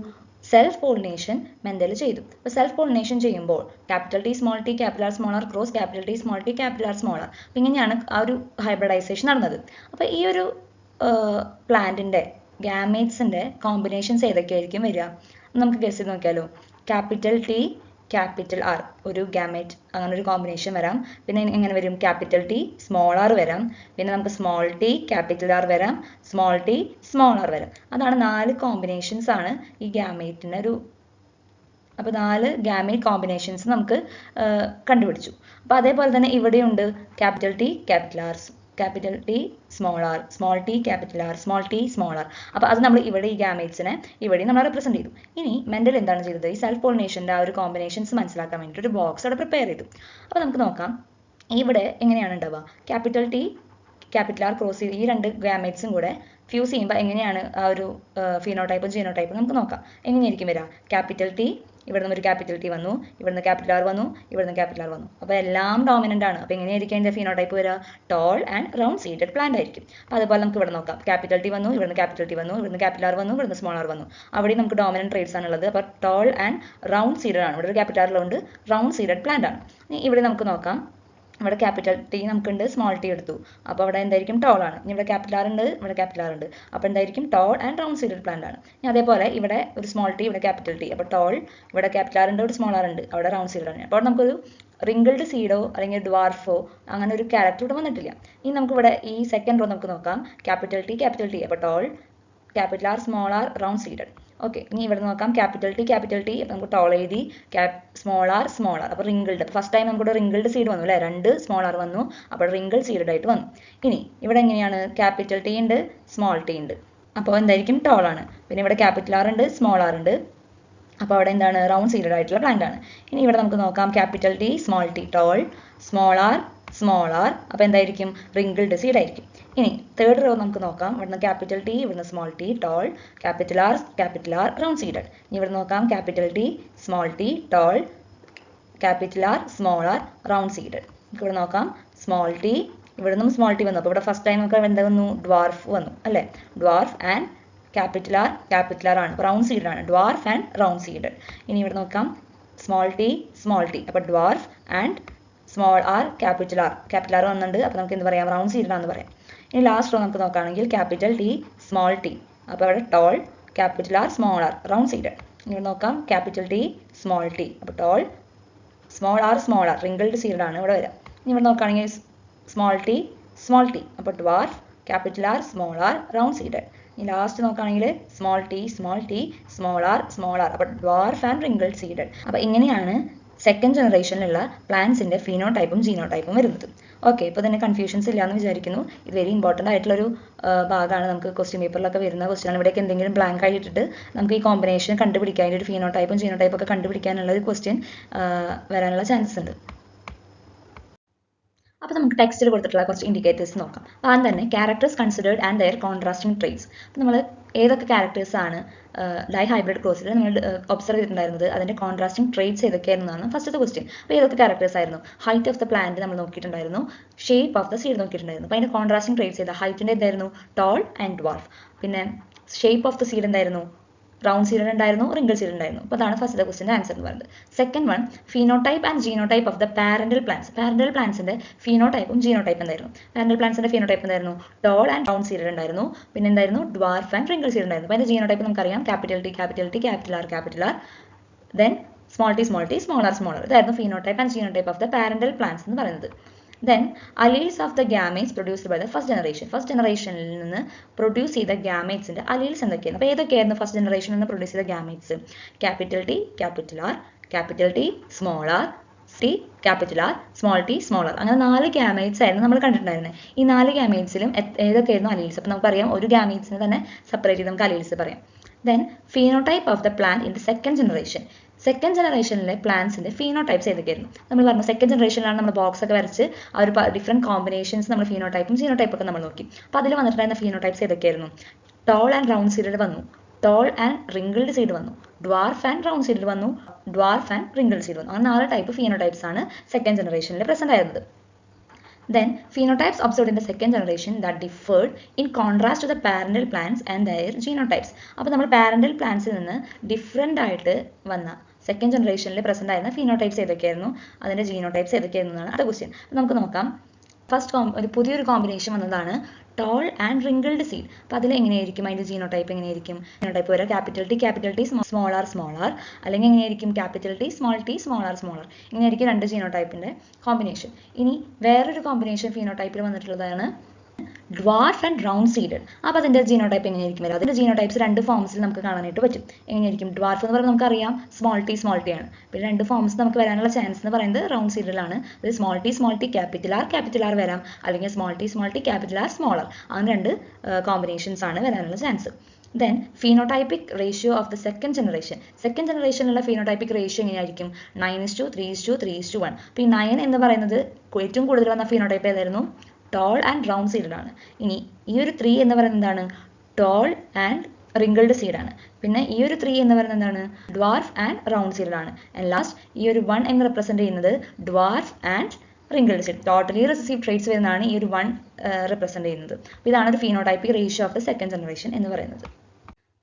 സെൽഫ് പോളിനേഷൻ മെൻഡൽ ചെയ്തു. അപ്പോൾ സെൽഫ് പോളിനേഷൻ ചെയ്യുമ്പോൾ capital T small T capital R small R cross capital T small T capital R small R. അപ്പോൾ ഇങ്ങനെയാണ് ആ ഒരു ഹൈബ്രിഡൈസേഷൻ നടന്നത്. അപ്പോൾ ഈ ഒരു പ്ലാന്റിൻ്റെ ഗാമേറ്റ്സിൻ്റെ കോമ്പിനേഷൻസ് ഏതൊക്കെയായിരിക്കും വരിക നമുക്ക് ഗസ് ചെയ്ത് നോക്കിയാലോ. ക്യാപിറ്റൽ ടി ക്യാപിറ്റൽ ആർ ഒരു ഗാമേറ്റ്, അങ്ങനെ ഒരു കോമ്പിനേഷൻ വരാം. പിന്നെ എങ്ങനെ വരും, ക്യാപിറ്റൽ ടി സ്മോൾ ആർ വരാം, പിന്നെ നമുക്ക് സ്മോൾ ടി ക്യാപിറ്റൽ ആർ വരാം, സ്മോൾ ടി സ്മോൾ ആർ വരാം. അതാണ് 4 കോമ്പിനേഷൻസ് ആണ് ഈ ഗാമേറ്റിൻ്റെ ഒരു. അപ്പോൾ 4 ഗാമേറ്റ് കോമ്പിനേഷൻസ് നമുക്ക് കണ്ടുപിടിച്ചു. അപ്പോൾ അതേപോലെ തന്നെ ഇവിടെയുണ്ട് capital T capital R, capital T small R, small T capital R, small T small R. അപ്പോൾ അത് നമ്മൾ ഇവിടെ ഈ ഗാമേറ്റ്സിനെ ഇവിടെ നമ്മൾ റെപ്രസെൻറ്റ് ചെയ്തു. ഇനി മെൻഡൽ എന്താണ് ചെയ്തത്, ഈ സെൽഫ് പോളിനേഷൻ്റെ ആ ഒരു കോമ്പിനേഷൻസ് മനസ്സിലാക്കാൻ വേണ്ടിയിട്ട് ഒരു ബോക്സ് അവിടെ പ്രിപ്പയർ ചെയ്തു. അപ്പോൾ നമുക്ക് നോക്കാം ഇവിടെ എങ്ങനെയാണ് ഉണ്ടാവുക. Capital T capital R cross ചെയ്ത് ഈ 2 ഗാമേറ്റ്സും കൂടെ ഫ്യൂസ് ചെയ്യുമ്പോൾ എങ്ങനെയാണ് ആ ഒരു ഫീനോടൈപ്പും ജീനോടൈപ്പും നമുക്ക് നോക്കാം. എങ്ങനെയായിരിക്കും വരിക, ക്യാപിറ്റൽ ടി ഇവിടെ നിന്ന് ഒരു ക്യാപിറ്റൽ ടി വന്നു, ഇവിടുന്ന് ക്യാപിറ്റൽ ആർ വന്നു, ഇവിടുന്ന് ക്യാപിറ്റൽ ആർ വന്നു. അപ്പോൾ എല്ലാം ഡോമിനൻ്റ് ആണ്. അപ്പോൾ എങ്ങനെയായിരിക്കും അതിൻ്റെ ഫീനോടൈപ്പ് വരിക, toll and round seeded plant ആയിരിക്കും. അപ്പോൾ അതുപോലെ നമുക്ക് ഇവിടെ നോക്കാം, ക്യാപിറ്റൽ ടി വന്നു, ഇവിടുന്ന് ക്യാപിറ്റൽ ടി വന്നു, ഇവിടുന്ന് ക്യാപിറ്റൽ ആർ വന്നു, ഇവിടുന്ന് സ്മോൾ ആർ വന്നു. അവിടെ നമുക്ക് ഡോമിനൻ്റ് ട്രേറ്റ്സ് ആണുള്ളത്. അപ്പോൾ ടോൾ ആൻഡ് റൗണ്ട് സീഡഡ് ആണ്. ഇവിടെ ഒരു ക്യാപിറ്റൽ ആറിലുണ്ട്, റൗണ്ട് സീഡഡ് പ്ലാന്റ് ആണ്. ഇനി ഇവിടെ നമുക്ക് നോക്കാം, ഇവിടെ ക്യാപിറ്റൽ ടി നമുക്കുണ്ട്, സ്മോൾ ടി എടുത്തു, അപ്പോൾ അവിടെ എന്തായിരിക്കും ടോൾ ആണ്. ഇനി ഇവിടെ ക്യാപിറ്റൽ ആർ ഉണ്ട്, ഇവിടെ ക്യാപിറ്റൽ ആർ ഉണ്ട്, അപ്പോൾ എന്തായിരിക്കും toll and round seeded plant ആണ്. ഇനി അതേപോലെ ഇവിടെ ഒരു സ്മോൾ ടി, ഇവിടെ ക്യാപിറ്റൽ ടി, അപ്പോൾ ടോൾ, ഇവിടെ ക്യാപിറ്റൽ ആർ ഉണ്ട്, ഇവിടെ സ്മോൾ ആർ ഉണ്ട്, അവിടെ റൗണ്ട് സീഡഡ് ആണ്. അപ്പോൾ നമുക്കൊരു റിങ്കിൾഡ് സീഡോ അല്ലെങ്കിൽ ഡ്വാർഫോ അങ്ങനെ ഒരു ക്യാരക്ടർ ഇവിടെ വന്നിട്ടില്ല. ഇനി നമുക്കിവിടെ ഈ സെക്കൻഡ് റോ നമുക്ക് നോക്കാം, ക്യാപിറ്റൽ ടി അപ്പോൾ tall, capital R small R round seeded. Okay, ഇനി ഇവിടെ നോക്കാം, ക്യാപിറ്റൽ ടി അപ്പോൾ നമുക്ക് ടോൾ എഴുതി, സ്മോൾ ആർ അപ്പോൾ റിങ്കിൾഡ്. അപ്പോൾ ഫസ്റ്റ് ടൈം നമുക്കിവിടെ റിങ്കിൾഡ് സീഡ് വന്നു അല്ലേ, 2 സ്മോൾ ആർ വന്നു, അപ്പോൾ റിങ്കിൾഡ് സീഡഡ് ആയിട്ട് വന്നു. ഇനി ഇവിടെ എങ്ങനെയാണ്, ക്യാപിറ്റൽ ടി ഉണ്ട്, സ്മോൾ ടി ഉണ്ട്, അപ്പോൾ എന്തായിരിക്കും ടോൾ ആണ്. പിന്നെ ഇവിടെ ക്യാപിറ്റൽ ആർ ഉണ്ട്, സ്മോൾ ആർ ഉണ്ട്, അപ്പോൾ അവിടെ എന്താണ് റൗണ്ട് സീഡഡ് ആയിട്ടുള്ള പ്ലാന്റ് ആണ്. ഇനി ഇവിടെ നമുക്ക് നോക്കാം, capital T small T tall, small R അപ്പോൾ എന്തായിരിക്കും റിങ്കിൾഡ് സീഡ് ആയിരിക്കും. ഇനി തേർഡ് റോ നമുക്ക് നോക്കാം, ഇവിടുന്ന് ക്യാപിറ്റൽ ടി, ഇവിടുന്ന് small T tall, capital R round seeded. ഇനി ഇവിടെ നോക്കാം, capital T small T tall, capital R small R round seeded. ഇവിടെ നോക്കാം, സ്മോൾ ടി ഇവിടെ നിന്നും സ്മോൾ ടി വന്നു, അപ്പോൾ ഇവിടെ ഫസ്റ്റ് ടൈം നമുക്ക് എന്താ വന്നു, ഡ്വാർഫ് വന്നു അല്ലേ, ഡ്വാർഫ് ആൻഡ് ക്യാപിറ്റൽ ആർ ആണ്, റൗണ്ട് സീഡഡ് ആണ്, ഡ്വാർഫ് ആൻഡ് റൗണ്ട് സീഡഡ്. ഇനി ഇവിടെ നോക്കാം, സ്മോൾ ടി അപ്പോൾ dwarf and small R capital R വന്നിട്ടുണ്ട്, അപ്പോൾ നമുക്ക് എന്ത് പറയാം, റൗണ്ട് സീഡഡ് ആണെന്ന് പറയാം. ഇനി ലാസ്റ്റ് റോ നമുക്ക് നോക്കുകയാണെങ്കിൽ ക്യാപിറ്റൽ ടി സ്മോൾ ടി, അപ്പോൾ അവിടെ tall, capital R small R round seeded. ഇനി നോക്കാം, ക്യാപിറ്റൽ ടി സ്മോൾ ടി അപ്പോൾ tall, small R wrinkled seeded ആണ് ഇവിടെ വരാം. ഇനി ഇവിടെ നോക്കുകയാണെങ്കിൽ സ്മോൾ ടി അപ്പോൾ dwarf, capital R small R round seeded. ഇനി ലാസ്റ്റ് നോക്കുകയാണെങ്കിൽ സ്മോൾ ടി സ്മോൾ ആർ അപ്പോൾ ഡ്വാർഫ് ആൻഡ് റിങ്കിൾഡ് സീഡഡ്. അപ്പോൾ ഇങ്ങനെയാണ് സെക്കൻഡ് ജനറേഷനിലുള്ള പ്ലാന്റ്സിൻ്റെ ഫീനോടൈപ്പും ജീനോടൈപ്പും വരുന്നത്. ഓക്കെ, ഇപ്പോൾ തന്നെ കൺഫ്യൂഷൻസ് ഇല്ലയെന്ന് വിചാരിക്കുന്നു. ഇത് വെരി ഇമ്പോർട്ടൻ്റ് ആയിട്ടുള്ളൊരു ഭാഗമാണ്. നമുക്ക് ക്വസ്റ്റ്യൻ പേപ്പറിലൊക്കെ വരുന്ന ക്വസ്റ്റ്യൻ ഇവിടേക്ക് എന്തെങ്കിലും ബ്ലാങ്ക് ആയിട്ടിട്ട് നമുക്ക് ഈ കോമ്പിനേഷൻ കണ്ടുപിടിക്കാൻ, അതിൻ്റെ ഒരു ഫീനോടൈപ്പും ജീനോടൈപ്പും ഒക്കെ കണ്ടുപിടിക്കാനുള്ള ഒരു ക്വസ്റ്റ്യൻ വരാനുള്ള ചാൻസസ് ഉണ്ട്. അപ്പോൾ നമുക്ക് ടെക്സ്റ്റിൽ കൊടുത്തിട്ടുള്ള കുറച്ച് ഇൻഡിക്കേറ്റേഴ്സ് നോക്കാം. ആദ്യം തന്നെ characters considered and their contrasting traits. അപ്പോൾ നമ്മൾ ഏതൊക്കെ ക്യാരക്ടേഴ്സ് ആണ് ഡൈ ഹൈബ്രിഡ് ക്രോസിൽ നമ്മൾ ഒബ്സർവ് ചെയ്തിട്ടുണ്ടായിരുന്നത്, അതിൻ്റെ കോൺട്രാസ്റ്റിംഗ് ട്രേറ്റ്സ് ഏതൊക്കെയായിരുന്നതാണ് ഫസ്റ്റത്തെ ക്വസ്റ്റ്യൻ. അപ്പോൾ ഏതൊക്കെ ക്യാരക്ടേഴ്സ് ആയിരുന്നു, ഹൈറ്റ് ഓഫ് ദ പ്ലാന്റ് നമ്മൾ നോക്കിയിട്ടുണ്ടായിരുന്നു, ഷേപ്പ് ഓഫ് ദ സീഡ് നോക്കിയിട്ടുണ്ടായിരുന്നു. അപ്പോൾ അതിൻ്റെ കോൺട്രാസ്റ്റിംഗ് ട്രേറ്റ്സ് ചെയ്ത ഹൈറ്റിൻ്റെ എന്തായിരുന്നു, ടോൾ ആൻഡ് ഡ്വാർഫ്. പിന്നെ ഷേപ്പ് ഓഫ് ദ സീഡ് എന്തായിരുന്നു, റൗണ്ട് സീഡഡ് ഉണ്ടായിരുന്നു, റിങ്കിൾ സീഡ് ഉണ്ടായിരുന്നു. അപ്പോൾ അതാണ് ഫസ്റ്റ് ക്വസ്റ്റിൻ്റെ ആൻസർ എന്ന് പറയുന്നത്. Second one, phenotype and genotype of the parental plants. Parental പ്ലാന്റ്സിന്റെ ഫീനോടൈപ്പും ജീനോടൈപ്പ് എന്തായിരുന്നു, പാരന്റൽ പ്ലാന്റ്സിന്റെ ഫീനോടൈപ്പ് എന്തായിരുന്നു, ടോൾ ആൻഡ് റൗണ്ട് സീഡഡ് ഉണ്ടായിരുന്നു, പിന്നെ എന്തായിരുന്നു, ഡ്വാർഫ് ആൻഡ് റിങ്കിൾ സീഡ് ഉണ്ടായിരുന്നു. അപ്പോൾ അതിന്റെ ജീനോടൈപ്പ് നമുക്കറിയാം, capital T capital R then small T small R ഇതായിരുന്നു phenotype and genotype of the parental plants എന്ന് പറയുന്നത്. Then alleles of the gametes produced by the first generation. First ജനറേഷനിൽ നിന്ന് പ്രൊഡ്യൂസ് ചെയ്ത ഗാമേറ്റ്സിന്റെ അലീൽസ് എന്തൊക്കെയാണ്? അപ്പോൾ ഏതൊക്കെയായിരുന്നു ഫസ്റ്റ് ജനറേഷനിൽ നിന്ന് പ്രൊഡ്യൂസ് ചെയ്ത gametes? Capital T small R T capital R small R അങ്ങനെ 4 ഗാമേറ്റ്സ് ആയിരുന്നു നമ്മൾ കണ്ടിട്ടുണ്ടായിരുന്നത്. ഈ 4 ഗാമേറ്റ്സിലും ഏതൊക്കെയായിരുന്നു അലീൽസ്? അപ്പോൾ നമുക്കറിയാം, ഒരു ഗാമേറ്റ്സിനെ തന്നെ സെപ്പറേറ്റ് ചെയ്ത് നമുക്ക് അലീൽസ് പറയാം. Then phenotype of the plant in the second generation. Second ജനറേഷനിലെ പ്ലാന്റ്സിന്റെ ഫീനോടൈപ്സ് ഏതൊക്കെയായിരുന്നു? നമ്മൾ പറഞ്ഞു സെക്കൻഡ് ജനറേഷനിലാണ് നമ്മൾ ബോക്സ് ഒക്കെ വരച്ച് ആ ഒരു ഡിഫറെന്റ് കോമ്പിനേഷൻസ് നമ്മൾ ഫീനോടൈപ്പും ജീനോടൈപ്പും ഒക്കെ നമ്മൾ നോക്കി. അപ്പോൾ അതിൽ വന്നിട്ടുണ്ടായിരുന്ന ഫീനോടൈപ്സ് ഏതൊക്കെയായിരുന്നു? ടോൾ ആൻഡ് റൗണ്ട് സീഡഡ് വന്നു, ടോൾ ആൻഡ് റിങ്കിൾഡ് സീഡ് വന്നു, ഡ്വാർഫ് ആൻഡ് റൗണ്ട് സീഡ് വന്നു, ഡ്വാർഫ് ആൻഡ് റിങ്കിൾഡ് സീഡ് വന്നു. അങ്ങനെ 4 ടൈപ്പ് ഫീനോടൈപ്സ് ആണ് സെക്കൻഡ് ജനറേഷനിൽ പ്രസന്റ് ആയിരുന്നത്. Then phenotypes observed in the second generation that differed in contrast to the parental plants and their genotypes. അപ്പോൾ നമ്മൾ പാരന്റൽ പ്ലാന്റ്സിൽ നിന്ന് ഡിഫറെൻ്റ് ആയിട്ട് വന്ന സെക്കൻഡ് ജനറേഷനിൽ പ്രസന്റ് ആയിരുന്ന ഫീനോടൈപ്സ് ഏതൊക്കെയായിരുന്നു, അതിന്റെ ജീനോടൈപ്സ് ഏതൊക്കെയായിരുന്നു എന്നാണ് അടുത്ത ക്വസ്റ്റ്യൻ. നമുക്ക് നോക്കാം. ഫസ്റ്റ് ഒരു പുതിയൊരു കോമ്പിനേഷൻ വന്നതാണ് ടോൾ ആൻഡ് റിങ്കിൾഡ് സീഡ്. അപ്പോൾ അതിൽ എങ്ങനെയായിരിക്കും അതിന്റെ ജീനോടൈപ്പ് എങ്ങനെയായിരിക്കും? ജീനോടൈപ്പ് വരെ ക്യാപിറ്റൽ ടി സ്മോൾ ആർ അല്ലെങ്കിൽ എങ്ങനെയായിരിക്കും ക്യാപിറ്റൽ ടി സ്മോൾ ആർ ഇങ്ങനെയായിരിക്കും രണ്ട് ജീനോടൈപ്പിന്റെ കോമ്പിനേഷൻ. ഇനി വേറൊരു കോമ്പിനേഷൻ ഫീനോടൈപ്പിൽ വന്നിട്ടുള്ളതാണ് ഡ്വാർഫ് ആൻഡ് റൗണ്ട് സീഡഡ്. അപ്പോൾ അതിന്റെ ജീനോടൈപ്പ് എങ്ങനെയായിരിക്കും വരിക? അതിന്റെ ജീനോടൈപ്സ് രണ്ട് ഫോംസിൽ നമുക്ക് കാണാനായിട്ട് പറ്റും. എങ്ങനെയായിരിക്കും? ഡ്വാർഫ് എന്ന് പറയുമ്പോൾ നമുക്കറിയാം സ്മോൾ ടി ആണ്. പിന്നെ രണ്ട് ഫോംസ് നമുക്ക് വരാനുള്ള ചാൻസ് എന്ന് പറയുന്നത് റൗണ്ട് സീഡഡിലാണ്. അത് സ്മോൾ ടി ക്യാപിറ്റൽ ആർ വരാം, അല്ലെങ്കിൽ small T capital R small R. അങ്ങനെ രണ്ട് കോമ്പിനേഷൻസ് ആണ് വരാനുള്ള chance. Then phenotypic ratio of the second generation. Second ജനറേഷനിലുള്ള phenotypic ratio എങ്ങനെയായിരിക്കും? 9:3:1. അപ്പോൾ ഈ 9 എന്ന് പറയുന്നത് ഏറ്റവും കൂടുതൽ വന്ന ഫീനോടൈപ്പ് ഏതായിരുന്നു? ടോൾ ആൻഡ് റൗണ്ട് സീഡഡ് ആണ്. ഇനി ഈ ഒരു 3 എന്ന് പറയുന്നത് എന്താണ്? ടോൾ ആൻഡ് റിങ്കിൾഡ് സീഡ് ആണ്. പിന്നെ ഈ ഒരു 3 എന്ന് പറയുന്നത് എന്താണ്? ഡ്വാർഫ് ആൻഡ് റൗണ്ട് സീഡഡ് ആണ്. ആൻഡ് ലാസ്റ്റ് ഈ ഒരു 1 എന്ന് റെപ്രസെന്റ് ചെയ്യുന്നത് dwarf and wrinkled seed. Totally recessive traits വരുന്നതാണ് ഈ ഒരു 1 റെപ്രസെന്റ് ചെയ്യുന്നത്. അപ്പോൾ ഇതാണ് ഒരു phenotypic ratio of the second generation എന്ന് പറയുന്നത്.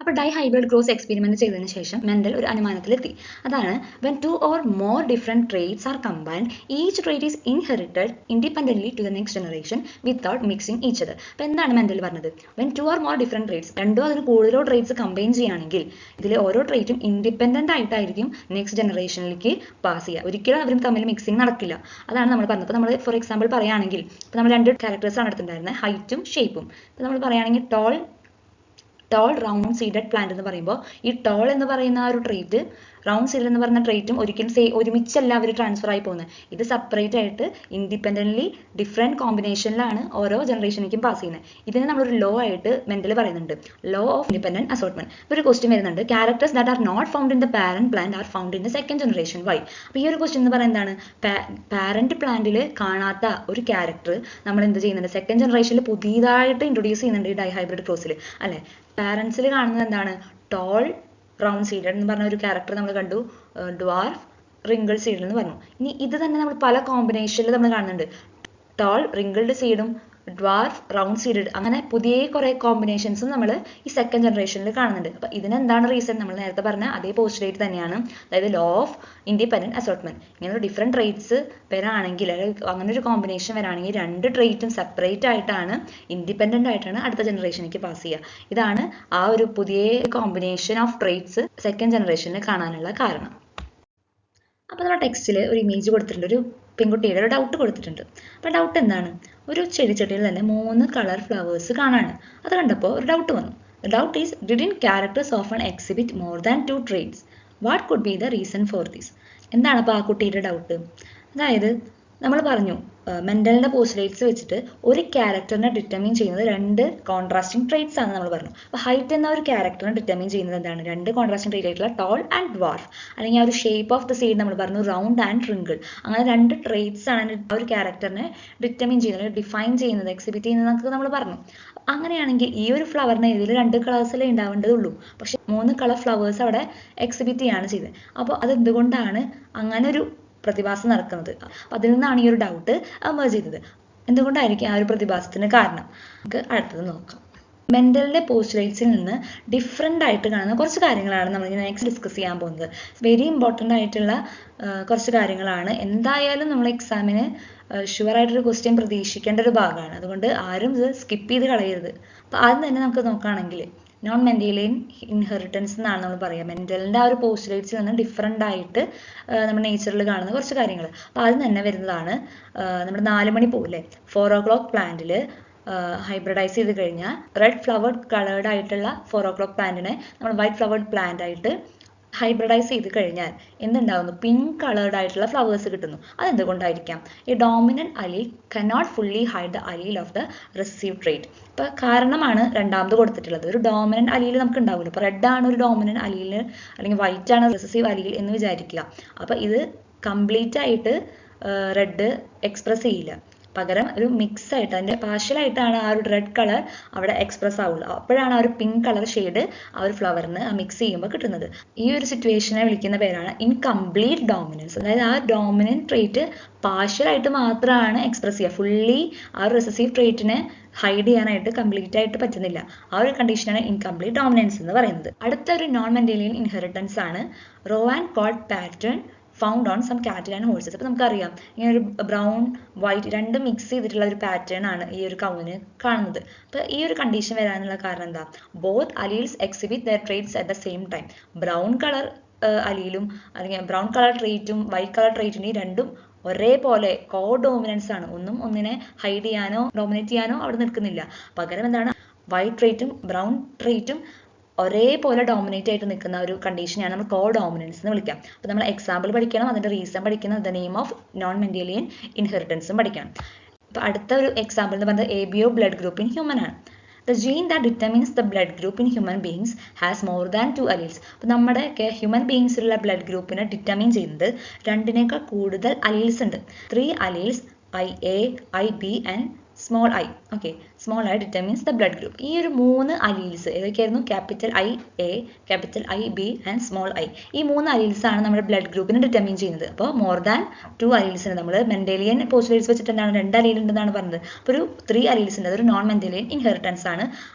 അപ്പോൾ ഡൈഹൈബ്രിഡ് ക്രോസ് എക്സ്പെരിമെന്റ് ചെയ്തതിനു ശേഷം മെൻഡൽ ഒരു അനുമാനത്തിലെത്തി. അതാണ് when two or more different traits are combined, each trait is inherited independently to the next generation without mixing each other. അപ്പോൾ എന്താണ് മെൻഡൽ പറഞ്ഞത്? when two or more different traits, രണ്ടോ അതിന് കൂടുതലോ ട്രേറ്റ്സ് കമ്പൈൻ ചെയ്യുകയാണെങ്കിൽ ഇതിലെ ഓരോ ട്രേറ്റും ഇൻഡിപെൻഡന്റ് ആയിട്ടായിരിക്കും നെക്സ്റ്റ് ജനറേഷനിലേക്ക് പാസ് ചെയ്യുക. ഒരിക്കലും അവരും തമ്മിൽ മിക്സിംഗ് നടക്കില്ല. അതാണ് നമ്മൾ പറഞ്ഞത്. അപ്പോൾ നമ്മൾ ഫോർ എക്സാമ്പിൾ പറയുകയാണെങ്കിൽ ഇപ്പോൾ നമ്മൾ രണ്ട് ക്യാരക്ടേഴ്സ് ആണ് എടുത്തിട്ടുണ്ടായിരുന്നത്, ഹൈറ്റും ഷേപ്പും. ഇപ്പോൾ നമ്മൾ പറയുകയാണെങ്കിൽ ടോൾ റൗണ്ട് സീഡഡ് പ്ലാന്റ് എന്ന് പറയുമ്പോൾ ഈ ടോൾ എന്ന് പറയുന്ന ആ ഒരു ട്രേറ്റ് റൗണ്ട് സീഡഡ് എന്ന് പറയുന്ന ട്രേറ്റും ഒരിക്കലും ഒരുമിച്ചല്ല അവർ ട്രാൻസ്ഫർ ആയി പോകുന്നത്. ഇത് സെപ്പറേറ്റ് ആയിട്ട് ഇൻഡിപെൻഡൻ്റ്ലി ഡിഫറെൻറ്റ് കോമ്പിനേഷനിലാണ് ഓരോ ജനറേഷനിലേക്കും പാസ് ചെയ്യുന്നത്. ഇതിനെ നമ്മളൊരു ലോ ആയിട്ട് മെന്റൽ പറയുന്നുണ്ട്, ലോ ഓഫ് ഇൻഡിപെൻഡന്റ് അസോർട്ട്മെന്റ്. ഒരു ക്വസ്റ്റ്യൻ വരുന്നുണ്ട്, characters that are not found in the parent plant are found in the second generation why? അപ്പോൾ ഈ ഒരു ക്വസ്റ്റ്യൻ എന്ന് പറയുന്നത് എന്താണ്? പാരന്റ് പ്ലാന്റിൽ കാണാത്ത ഒരു ക്യാരക്ടർ നമ്മൾ എന്ത് ചെയ്യുന്നുണ്ട്? സെക്കൻഡ് ജനറേഷനിൽ പുതിയതായിട്ട് ഇൻട്രൊഡ്യൂസ് ചെയ്യുന്നുണ്ട് ഈ ഡൈഹൈബ്രിഡ് ക്രോസിൽ, അല്ലെ? പാരന്റ്സിൽ കാണുന്നത് എന്താണ്? ടോൾ റൗണ്ട് സീഡഡ് എന്ന് പറഞ്ഞ ഒരു ക്യാരക്ടർ നമ്മൾ കണ്ടു, ഡ്വാർഫ് റിങ്കിൾഡ് സീഡഡ് എന്ന് പറഞ്ഞു. ഇനി ഇത് തന്നെ നമ്മൾ പല കോമ്പിനേഷനിൽ നമ്മൾ കാണുന്നുണ്ട്, ടോൾ റിങ്കിൾഡ് സീഡും ഡ്വാർഫ് റൗണ്ട് സീഡഡ്, അങ്ങനെ പുതിയ കുറേ കോമ്പിനേഷൻസും നമ്മൾ ഈ സെക്കൻഡ് ജനറേഷനിൽ കാണുന്നുണ്ട്. അപ്പോൾ ഇതിനെന്താണ് റീസൺ? നമ്മൾ നേരത്തെ പറഞ്ഞ അതേ പോസ്റ്റുലേറ്റ് തന്നെയാണ്, അതായത് ലോ ഓഫ് ഇൻഡിപെൻഡന്റ് അസോർട്ട്മെന്റ്. ഇങ്ങനെ ഒരു ഡിഫറെൻറ്റ് ട്രേറ്റ്സ് വരാണെങ്കിൽ, അല്ലെങ്കിൽ അങ്ങനെ ഒരു കോമ്പിനേഷൻ വരാണെങ്കിൽ രണ്ട് ട്രേറ്റും സെപ്പറേറ്റ് ആയിട്ടാണ്, ഇൻഡിപെൻഡന്റ് ആയിട്ടാണ് അടുത്ത ജനറേഷനിലേക്ക് പാസ് ചെയ്യുക. ഇതാണ് ആ ഒരു പുതിയ കോമ്പിനേഷൻ ഓഫ് ട്രേറ്റ്സ് സെക്കൻഡ് ജനറേഷനിൽ കാണാനുള്ള കാരണം. അപ്പോൾ നമ്മുടെ ടെക്സ്റ്റിൽ ഒരു ഇമേജ് കൊടുത്തിട്ടുണ്ട്, ഒരു പെൺകുട്ടിയുടെ ഒരു ഡൗട്ട് കൊടുത്തിട്ടുണ്ട്. അപ്പോൾ ഡൗട്ട് എന്താണ്? ഒരു ചെടിച്ചട്ടിയിൽ തന്നെ 3 കളർ ഫ്ലവേഴ്സ് കാണാണ്. അത് കണ്ടപ്പോൾ ഒരു ഡൗട്ട് വന്നു. The doubt is, didn't characters often exhibit more than 2 traits? What could be the reason for this? എന്താണ് അപ്പോൾ ആ കുട്ടിയുടെ ഡൗട്ട്? അതായത് നമ്മൾ പറഞ്ഞു മെന്റലിന്റെ പോസ്റ്റുലേറ്റ്സ് വെച്ചിട്ട് ഒരു ക്യാരക്ടറിനെ ഡിറ്റർമിൻ ചെയ്യുന്നത് 2 കോൺട്രാസ്റ്റിംഗ് ട്രേറ്റ്സ് ആണ് നമ്മൾ പറഞ്ഞു. അപ്പോൾ ഹൈറ്റ് എന്ന ഒരു ക്യാരക്ടറിനെ ഡിറ്റർമിൻ ചെയ്യുന്നത് എന്താണ്? 2 കോൺട്രാസ്റ്റിംഗ് ട്രേറ്റ് ആയിട്ടുള്ള ടോൾ ആൻഡ് ഡ്വാർഫ്, അല്ലെങ്കിൽ ആ ഒരു ഷേപ്പ് ഓഫ് ദ സീഡ് നമ്മൾ പറഞ്ഞു റൗണ്ട് ആൻഡ് റിങ്കിൾ. അങ്ങനെ 2 ട്രേറ്റ്സ് ആണ് ആ ഒരു ക്യാരക്ടറിനെ ഡിറ്റർമിൻ ചെയ്യുന്നത്, ഡിഫൈൻ ചെയ്യുന്നത്, എക്സിബിറ്റ് ചെയ്യുന്നത് എന്നൊക്കെ നമ്മൾ പറഞ്ഞു. അങ്ങനെയാണെങ്കിൽ ഈ ഒരു ഫ്ലവറിന് ഇതിൽ 2 കളേഴ്സിലേ ഉണ്ടാവേണ്ടതുള്ളൂ, പക്ഷെ 3 കളർ ഫ്ലവേഴ്സ് അവിടെ എക്സിബിറ്റ് ചെയ്യാണ് ചെയ്തത്. അപ്പോൾ അതെന്തുകൊണ്ടാണ് അങ്ങനെ ഒരു പ്രതിഭാസം നടക്കുന്നത്? അപ്പം അതിൽ നിന്നാണ് ഈ ഒരു ഡൗട്ട് എമേർജ് ചെയ്തത്. എന്തുകൊണ്ടായിരിക്കും ആ ഒരു പ്രതിഭാസത്തിന് കാരണം? നമുക്ക് അടുത്തത് നോക്കാം. മെന്റലിന്റെ പോസ്റ്റുലേറ്റ്സിൽ നിന്ന് ഡിഫറെൻ്റ് ആയിട്ട് കാണുന്ന കുറച്ച് കാര്യങ്ങളാണ് നമ്മൾ നെക്സ്റ്റ് ഡിസ്കസ് ചെയ്യാൻ പോകുന്നത്. വെരി ഇമ്പോർട്ടൻ്റ് ആയിട്ടുള്ള കുറച്ച് കാര്യങ്ങളാണ്. എന്തായാലും നമ്മൾ എക്സാമിന് ഷുവറായിട്ടൊരു ക്വസ്റ്റ്യൻ പ്രതീക്ഷിക്കേണ്ട ഒരു ഭാഗമാണ്. അതുകൊണ്ട് ആരും ഇത് സ്കിപ്പ് ചെയ്ത് കളയരുത്. അപ്പോൾ ആദ്യം തന്നെ നമുക്ക് നോക്കുകയാണെങ്കിൽ നോൺ മെന്റലിയൻ ഇൻഹെറിറ്റൻസ് എന്നാണ് നമ്മൾ പറയുക. മെന്റലിൻ്റെ ആ ഒരു പോസ്റ്റുലേറ്റ്സിൽ നിന്ന് ഡിഫറെൻ്റ് ആയിട്ട് നമ്മുടെ നേച്ചറിൽ കാണുന്ന കുറച്ച് കാര്യങ്ങൾ. അപ്പോൾ ആദ്യം തന്നെ വരുന്നതാണ് നമ്മുടെ 4 മണി പൂവില്ലേ, 4 o'clock പ്ലാന്റിൽ ഹൈബ്രിഡൈസ് ചെയ്ത് കഴിഞ്ഞാൽ റെഡ് ഫ്ലവേർഡ് കളേർഡ് ആയിട്ടുള്ള 4 o'clock പ്ലാന്റിനെ നമ്മൾ വൈറ്റ് ഫ്ലവേർഡ് പ്ലാന്റ് ആയിട്ട് ഹൈബ്രിഡൈസ് ചെയ്ത് കഴിഞ്ഞാൽ എന്തുണ്ടാകുന്നു? പിങ്ക് കളേർഡ് ആയിട്ടുള്ള ഫ്ലവേഴ്സ് കിട്ടുന്നു. അതെന്തുകൊണ്ടായിരിക്കാം? ഈ dominant അലീൽ cannot fully hide the അലീൽ of the receive trait. ഇപ്പൊ കാരണമാണ് രണ്ടാമത് കൊടുത്തിട്ടുള്ളത്. ഒരു ഡോമിനന്റ് അലീൽ നമുക്ക് ഉണ്ടാവില്ല. ഇപ്പൊ റെഡ് ആണ് ഒരു ഡോമിനന്റ് അലീൽ, അല്ലെങ്കിൽ വൈറ്റ് ആണ് റിസസീവ് അലീൽ എന്ന് വിചാരിക്കുക. അപ്പൊ ഇത് കംപ്ലീറ്റ് ആയിട്ട് റെഡ് എക്സ്പ്രസ് ചെയ്യില്ല. പകരം ഒരു മിക്സ് ആയിട്ട് അതിൻ്റെ പാർഷ്യലായിട്ടാണ് ആ ഒരു റെഡ് കളർ അവിടെ എക്സ്പ്രസ് ആവുള്ളൂ. അപ്പോഴാണ് ആ ഒരു പിങ്ക് കളർ ഷെയ്ഡ് ആ ഒരു ഫ്ലവറിന് മിക്സ് ചെയ്യുമ്പോൾ കിട്ടുന്നത്. ഈ ഒരു സിറ്റുവേഷനെ വിളിക്കുന്ന പേരാണ് ഇൻകംപ്ലീറ്റ് ഡോമിനൻസ്. അതായത് ആ ഡോമിനൻറ്റ് ട്രേറ്റ് പാർഷ്യലായിട്ട് മാത്രമാണ് എക്സ്പ്രസ് ചെയ്യുക, ഫുള്ളി ആ ഒരു റിസസീവ് ട്രേറ്റിനെ ഹൈഡ് ചെയ്യാനായിട്ട് കംപ്ലീറ്റ് ആയിട്ട് പറ്റുന്നില്ല. ആ ഒരു കണ്ടീഷനാണ് ഇൻകംപ്ലീറ്റ് ഡോമിനൻസ് എന്ന് പറയുന്നത്. അടുത്ത ഒരു നോൺ മെൻഡേലിയൻ ഇൻഹെറിറ്റൻസ് ആണ് roan and coat pattern found on some cattle and horses. അപ്പോൾ നമുക്കറിയാം ഇങ്ങനെ ഒരു ബ്രൗൺ വൈറ്റ് രണ്ടും മിക്സ് ചെയ്തിട്ടുള്ള ഒരു പാറ്റേൺ ആണ് ഈ ഒരു കൗവിന് കാണുന്നത്. അപ്പോൾ ഈ ഒരു കണ്ടീഷൻ വരാനുള്ള കാരണം എന്താ? Both alleles exhibit their traits at the same time. Brown colour അലീലും അല്ലെങ്കിൽ ബ്രൗൺ കളർ ട്രേറ്റും വൈറ്റ് കളർ ട്രേറ്റിൻ്റെയും രണ്ടും ഒരേപോലെ കോ ഡോമിനൻസ് ആണ്. ഒന്നും ഒന്നിനെ ഹൈഡ് ചെയ്യാനോ ഡോമിനേറ്റ് ചെയ്യാനോ അവിടെ നിൽക്കുന്നില്ല. പകരം എന്താണ്? വൈറ്റ് ട്രേറ്റും ബ്രൗൺ ട്രേറ്റും ഒരേപോലെ ഡോമിനേറ്റ് ആയിട്ട് നിൽക്കുന്ന ഒരു കണ്ടീഷനാണ് നമ്മൾ കോ ഡോമിനൻസ് എന്ന് വിളിക്കാം. അപ്പോൾ നമ്മൾ എക്സാമ്പിൾ പഠിക്കണം, അതിൻ്റെ റീസൺ പഠിക്കണം, the name of non Mendelian ഇൻഹെറിറ്റൻസും പഠിക്കണം. അപ്പോൾ അടുത്ത ഒരു എക്സാമ്പിൾ എന്ന് പറയുന്നത് ABO blood group in human ആണ്. The gene that determines the blood group in human beings has more than 2 alleles. അപ്പോൾ നമ്മുടെ ഹ്യൂമൻ ബീയിങ്സിലുള്ള ബ്ലഡ് ഗ്രൂപ്പിനെ ഡിറ്റർമിൻ ചെയ്യുന്നത് രണ്ടിനേക്കാൾ കൂടുതൽ അലീൽസ് ഉണ്ട്. 3 alleles IA, IB and small I. Okay, small I determines the blood group. ഈ ഒരു 3 അലീൽസ് ഏതൊക്കെയായിരുന്നു? Capital IA, capital IB and small I. ഈ 3 അലീൽസ് ആണ് നമ്മുടെ ബ്ലഡ് ഗ്രൂപ്പിനെ ഡിറ്റർമിൻ ചെയ്യുന്നത്. അപ്പോൾ മോർ ദാൻ 2 അലീൽസ് ഉണ്ട്. നമ്മൾ മെൻഡേലിയൻ പോസ്റ്റുലേറ്റ്സ് വെച്ചിട്ട് എന്താണ് 2 അലീൽ ഉണ്ടെന്നാണ് പറഞ്ഞത്. അപ്പോൾ ഒരു 3 അലീൽസ് ഉണ്ട്. അതൊരു നോൺ മെൻഡേലിയൻ ഇൻഹെറിറ്റൻസ് ആണ്.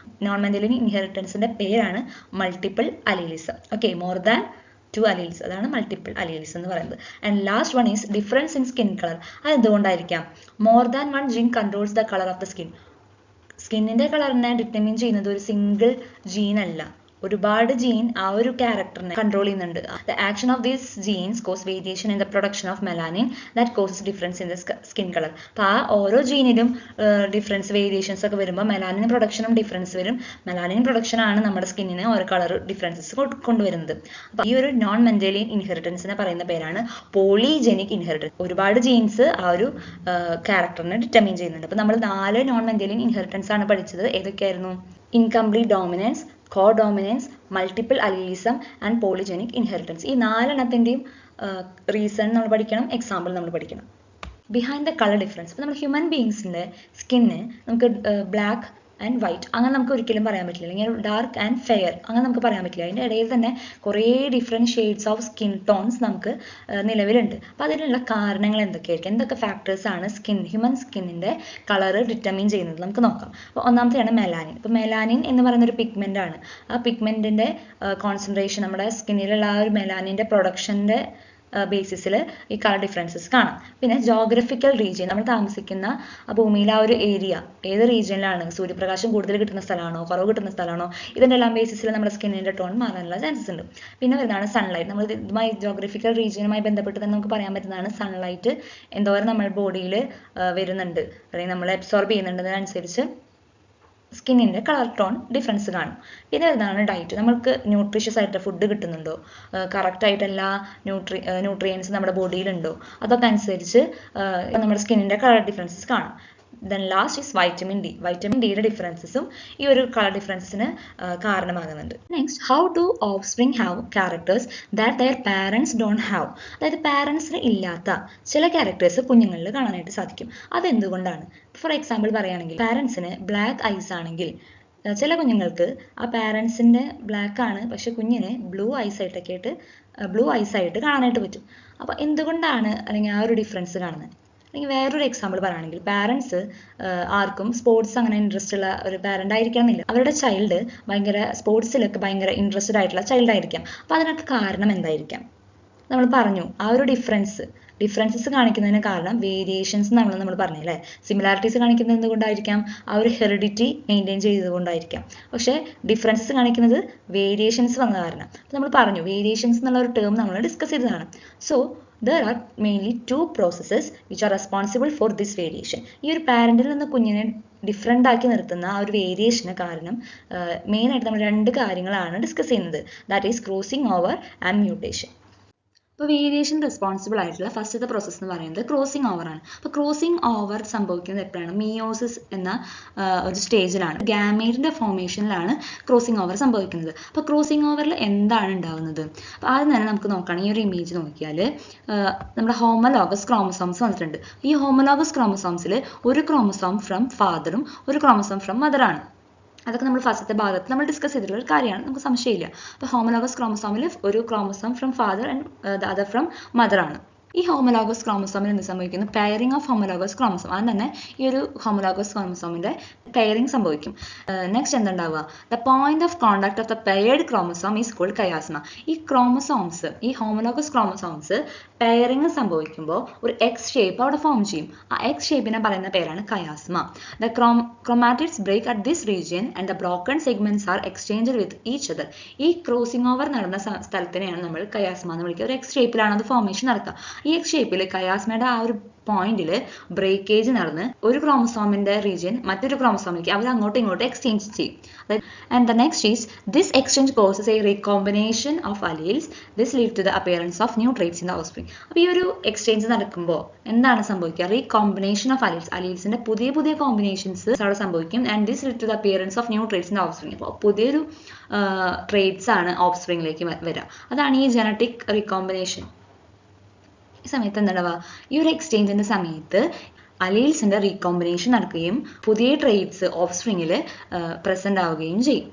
നോൺ മെൻഡേലിയൻ ഇൻഹെറിറ്റൻസിന്റെ പേരാണ് multiple allelism. Okay, more than 2 alleles, അതാണ് മൾട്ടിപ്പിൾ അലീൽസ് എന്ന് പറയുന്നത്. And last one is difference in skin colour. അത് എന്തുകൊണ്ടായിരിക്കാം? More than one gene controls the colour of the skin. സ്കിന്നിന്റെ കളറിനെ ഡിറ്റർമിൻ ചെയ്യുന്നത് ഒരു സിംഗിൾ ജീൻ അല്ല, ഒരുപാട് ജീൻ ആ ഒരു ക്യാരക്ടറിനെ കൺട്രോൾ ചെയ്യുന്നുണ്ട്. The action of these genes cause variation in the production of melanin that causes difference in the skin colour. അപ്പോൾ ആ ഓരോ ജീനിലും ഡിഫറൻസ് വേരിയേഷൻസ് ഒക്കെ വരുമ്പോൾ മെലാനിൻ പ്രൊഡക്ഷനും ഡിഫറൻസ് വരും. മെലാനിൻ പ്രൊഡക്ഷൻ ആണ് നമ്മുടെ സ്കിന്നിന് ഓരോ കളർ ഡിഫറൻസസ് കൊണ്ടുവരുന്നത്. അപ്പോൾ ഈ ഒരു നോൺ മെൻഡേലിയൻ ഇൻഹെറിറ്റൻസിനെ പറയുന്ന പേരാണ് പോളിജെനിക് ഇൻഹെറിറ്റൻസ്. ഒരുപാട് ജീൻസ് ആ ഒരു ക്യാരക്ടറിനെ ഡിറ്റർമിൻ ചെയ്യുന്നുണ്ട്. അപ്പോൾ നമ്മൾ 4 നോൺ മെൻഡേലിയൻ ഇൻഹെറിറ്റൻസ് ആണ് പഠിച്ചത്. ഏതൊക്കെയായിരുന്നു? Incomplete dominance, codominance, multiple allelism and polygenic inheritance. ഈ 4 എണ്ണത്തിൻ്റെയും റീസൺ നമ്മൾ പഠിക്കണം, എക്സാമ്പിൾ നമ്മൾ പഠിക്കണം. Behind the colour difference. ഇപ്പോൾ നമ്മൾ ഹ്യൂമൻ ബീയിങ്സിൻ്റെ സ്കിന്ന് നമുക്ക് ബ്ലാക്ക് ആൻഡ് വൈറ്റ് അങ്ങനെ നമുക്ക് ഒരിക്കലും പറയാൻ പറ്റില്ല, അല്ലെങ്കിൽ ഡാർക്ക് ആൻഡ് ഫെയർ അങ്ങനെ നമുക്ക് പറയാൻ പറ്റില്ല. അതിൻ്റെ ഇടയിൽ തന്നെ കുറേ different shades of skin tones നമുക്ക് നിലവിലുണ്ട്. അപ്പോൾ അതിനുള്ള കാരണങ്ങൾ എന്തൊക്കെയായിരിക്കും? എന്തൊക്കെ ഫാക്ടേഴ്സാണ് ഹ്യൂമൻ സ്കിന്നിൻ്റെ കളർ ഡിറ്റർമിൻ ചെയ്യുന്നത് നമുക്ക് നോക്കാം. അപ്പോൾ ഒന്നാമത്തെയാണ് മെലാനിൻ. ഇപ്പോൾ മെലാനിൻ എന്ന് പറയുന്ന ഒരു പിഗ്മെൻ്റ് ആണ്. ആ പിഗ്മെൻറ്റിൻ്റെ കോൺസെൻട്രേഷൻ നമ്മുടെ സ്കിന്നിലുള്ള ആ ഒരു മെലാനിൻ്റെ പ്രൊഡക്ഷൻ്റെ ബേസിസിൽ ഈ കളർ ഡിഫറൻസസ് കാണാം. പിന്നെ ജോഗ്രഫിക്കൽ റീജിയൻ, നമ്മൾ താമസിക്കുന്ന ഭൂമിയിലെ ആ ഒരു ഏരിയ ഏത് റീജിയനിലാണ്, സൂര്യപ്രകാശം കൂടുതൽ കിട്ടുന്ന സ്ഥലമാണോ കുറവ് കിട്ടുന്ന സ്ഥലമാണോ, ഇതിൻ്റെ എല്ലാം ബേസിസിൽ നമ്മുടെ സ്കിന്നിൻ്റെ ടോൺ മാറാനുള്ള ചാൻസസ് ഉണ്ട്. പിന്നെ വരുന്നതാണ് സൺലൈറ്റ്. നമ്മൾ ഇതുമായി ജോഗ്രഫിക്കൽ റീജിയനുമായി ബന്ധപ്പെട്ട് തന്നെ നമുക്ക് പറയാൻ പറ്റുന്നതാണ് സൺലൈറ്റ് എന്തോരം നമ്മുടെ ബോഡിയിൽ വരുന്നുണ്ട് അല്ലെങ്കിൽ നമ്മൾ അബ്സോർബ് ചെയ്യുന്നുണ്ടതിനനുസരിച്ച് സ്കിന്നിൻ്റെ കളർ ടോൺ ഡിഫറൻസ് കാണും. പിന്നെ വരുന്നതാണ് ഡയറ്റ്. നമ്മൾക്ക് ന്യൂട്രീഷ്യസ് ആയിട്ട് ഫുഡ് കിട്ടുന്നുണ്ടോ, കറക്റ്റായിട്ട് എല്ലാ ന്യൂട്രിയൻസ് നമ്മുടെ ബോഡിയിലുണ്ടോ, അതൊക്കെ അനുസരിച്ച് നമ്മുടെ സ്കിന്നിൻ്റെ കളർ ഡിഫറൻസസ് കാണും. Then last is vitamin D. Vitamin ഡിയുടെ ഡിഫറൻസസും ഈ ഒരു കളർ ഡിഫറൻസിന് കാരണമാകുന്നുണ്ട്. Next, how do of spring have characters that there parents don't have. അതായത് പാരൻസിന് ഇല്ലാത്ത ചില ക്യാരക്ടേഴ്സ് കുഞ്ഞുങ്ങളിൽ കാണാനായിട്ട് സാധിക്കും. അതെന്തുകൊണ്ടാണ്? ഫോർ എക്സാമ്പിൾ പറയുകയാണെങ്കിൽ പാരൻസിന് ബ്ലാക്ക് ഐസ് ആണെങ്കിൽ ചില കുഞ്ഞുങ്ങൾക്ക് ആ പാരൻസിൻ്റെ ബ്ലാക്ക് ആണ് പക്ഷെ കുഞ്ഞിന് ബ്ലൂ ഐസ് ആയിട്ട് കാണാനായിട്ട് പറ്റും. അപ്പോൾ എന്തുകൊണ്ടാണ് അല്ലെങ്കിൽ ആ ഒരു ഡിഫറൻസ് കാണുന്നത്? അല്ലെങ്കിൽ വേറൊരു എക്സാമ്പിൾ പറയുകയാണെങ്കിൽ പാരൻസ് ആർക്കും സ്പോർട്സ് അങ്ങനെ ഇൻട്രസ്റ്റ് ഉള്ള ഒരു പാരൻ്റ് ആയിരിക്കണം എന്നില്ല. അവരുടെ ചൈൽഡ് ഭയങ്കര സ്പോർട്സിലൊക്കെ ഭയങ്കര ഇൻട്രസ്റ്റഡ് ആയിട്ടുള്ള ചൈൽഡ് ആയിരിക്കാം. അപ്പോൾ അതിനൊക്കെ കാരണം എന്തായിരിക്കാം? നമ്മൾ പറഞ്ഞു ആ ഒരു ഡിഫറൻസസ് കാണിക്കുന്നതിന് കാരണം വേരിയേഷൻസ് നമ്മൾ പറഞ്ഞു അല്ലേ. സിമിലാരിറ്റീസ് കാണിക്കുന്നത് എന്തുകൊണ്ടായിരിക്കാം? ആ ഒരു ഹെറിഡിറ്റി മെയിൻറ്റെയിൻ ചെയ്തുകൊണ്ടായിരിക്കാം. പക്ഷേ ഡിഫറൻസസ് കാണിക്കുന്നത് വേരിയേഷൻസ് വന്ന കാരണം. അപ്പോൾ നമ്മൾ പറഞ്ഞു വേരിയേഷൻസ് എന്നുള്ള ഒരു ടേം നമ്മൾ ഡിസ്കസ് ചെയ്തതാണ്. So there are mainly 2 processes which are responsible for this variation. ഈ ഒരു പാരന്റിൽ നിന്ന് കുഞ്ഞിനെ ഡിഫറെൻ്റ് ആക്കി നിർത്തുന്ന ആ ഒരു വേരിയേഷന് കാരണം മെയിനായിട്ട് നമ്മൾ 2 കാര്യങ്ങളാണ് ഡിസ്കസ് ചെയ്യുന്നത്. That is crossing over and mutation. ഇപ്പോൾ വേരിയേഷൻ റെസ്പോൺസിബിൾ ആയിട്ടുള്ള ഫസ്റ്റത്തെ പ്രോസസ്സ് എന്ന് പറയുന്നത് ക്രോസിംഗ് ഓവർ ആണ്. അപ്പോൾ ക്രോസിംഗ് ഓവർ സംഭവിക്കുന്നത് എപ്പോഴാണ്? മിയോസിസ് എന്ന ഒരു സ്റ്റേജിലാണ്, ഗാമേറ്റിന്റെ ഫോർമേഷനിലാണ് ക്രോസിംഗ് ഓവർ സംഭവിക്കുന്നത്. അപ്പോൾ ക്രോസിംഗ് ഓവറിൽ എന്താണ് ഉണ്ടാകുന്നത്? അപ്പോൾ ആദ്യം തന്നെ നമുക്ക് നോക്കുകയാണെങ്കിൽ ഈ ഒരു ഇമേജ് നോക്കിയാൽ നമ്മുടെ ഹോമോലോഗസ് ക്രോമസോംസ് വന്നിട്ടുണ്ട്. ഈ ഹോമോലോഗസ് ക്രോമസോംസിൽ ഒരു ക്രോമസോം ഫ്രം ഫാദറും ഒരു ക്രോമസോം ഫ്രം മദറാണ്. അതൊക്കെ നമ്മൾ ഫസ്റ്റത്തെ ഭാഗത്ത് നമ്മൾ ഡിസ്കസ് ചെയ്തിട്ടുള്ള ഒരു കാര്യമാണ്, നമുക്ക് സംശയമില്ല. അപ്പോൾ ഹോമോലോഗസ് ക്രോമസോമിൽ ഒരു chromosome from father and the other from mother ആണ്. ഈ ഹോമോലോഗസ് ക്രോമസോമിൽ എന്ത് സംഭവിക്കുന്നു? Pairing of homologous chromosome. അത് തന്നെ ഈ ഒരു ഹോമോലോഗസ് ക്രോമസോമിന്റെ പെയറിംഗ് സംഭവിക്കും. നെക്സ്റ്റ് എന്തുണ്ടാവുക? The point of contact of the paired chromosome is called chiasma. ഈ ക്രോമസോംസ്, ഈ ഹോമോലോഗസ് ക്രോമസോംസ് പെയറിംഗ് സംഭവിക്കുമ്പോൾ ഒരു എക്സ് ഷേപ്പ് അവിടെ ഫോം ചെയ്യും. ആ എക്സ് ഷേപ്പിനെ പറയുന്ന പേരാണ് chiasma. The chromatids break at this region and the broken segments are exchanged with each other. ഈ ക്രോസിംഗ് ഓവർ നടന്ന സ്ഥലത്തിനെയാണ് നമ്മൾ കയാസ്മ എന്ന് വിളിക്കുക. ഒരു എക്സ് ഷേപ്പിലാണ് അത് ഫോർമേഷൻ നടക്കുക. ഈ എക്സ് ഷേപ്പിൽ കയാസ്മയുടെ ആ ഒരു പോയിന്റിൽ ബ്രേക്കേജ് നടന്ന് ഒരു ക്രോമസോമിന്റെ റീജിയൻ മറ്റൊരു ക്രോമസോമിലേക്ക് അവർ അങ്ങോട്ടും ഇങ്ങോട്ടും എക്സ്ചേഞ്ച് ചെയ്യും. And the next is this exchange causes a recombination of alleles. This lead to the appearance of new traits in the offspring. അപ്പോൾ ഈ ഒരു എക്സ്ചേഞ്ച് നടക്കുമ്പോൾ എന്താണ് സംഭവിക്കുക? റീകോമ്പിനേഷൻ ഓഫ് അലീൽസ്, അലീൽസിന്റെ പുതിയ പുതിയ കോമ്പിനേഷൻസ് അവിടെ സംഭവിക്കും. And this lead to the appearance of new traits in the offspring. അപ്പോൾ പുതിയൊരു ട്രേറ്റ്സ് ആണ് ഓഫ്സ്പ്രിംഗിലേക്ക് വരിക. അതാണ് ഈ ജനറ്റിക് റീകോമ്പിനേഷൻ. ഈ സമയത്ത് എന്താ, ഈ ഒരു എക്സ്ചേഞ്ചിന്റെ സമയത്ത് അലീൽസിന്റെ റീകോമ്പിനേഷൻ നടക്കുകയും പുതിയ ട്രേറ്റ്സ് ഓഫ് സ്പ്രിംഗിൽ പ്രസന്റ് ആവുകയും ചെയ്യും.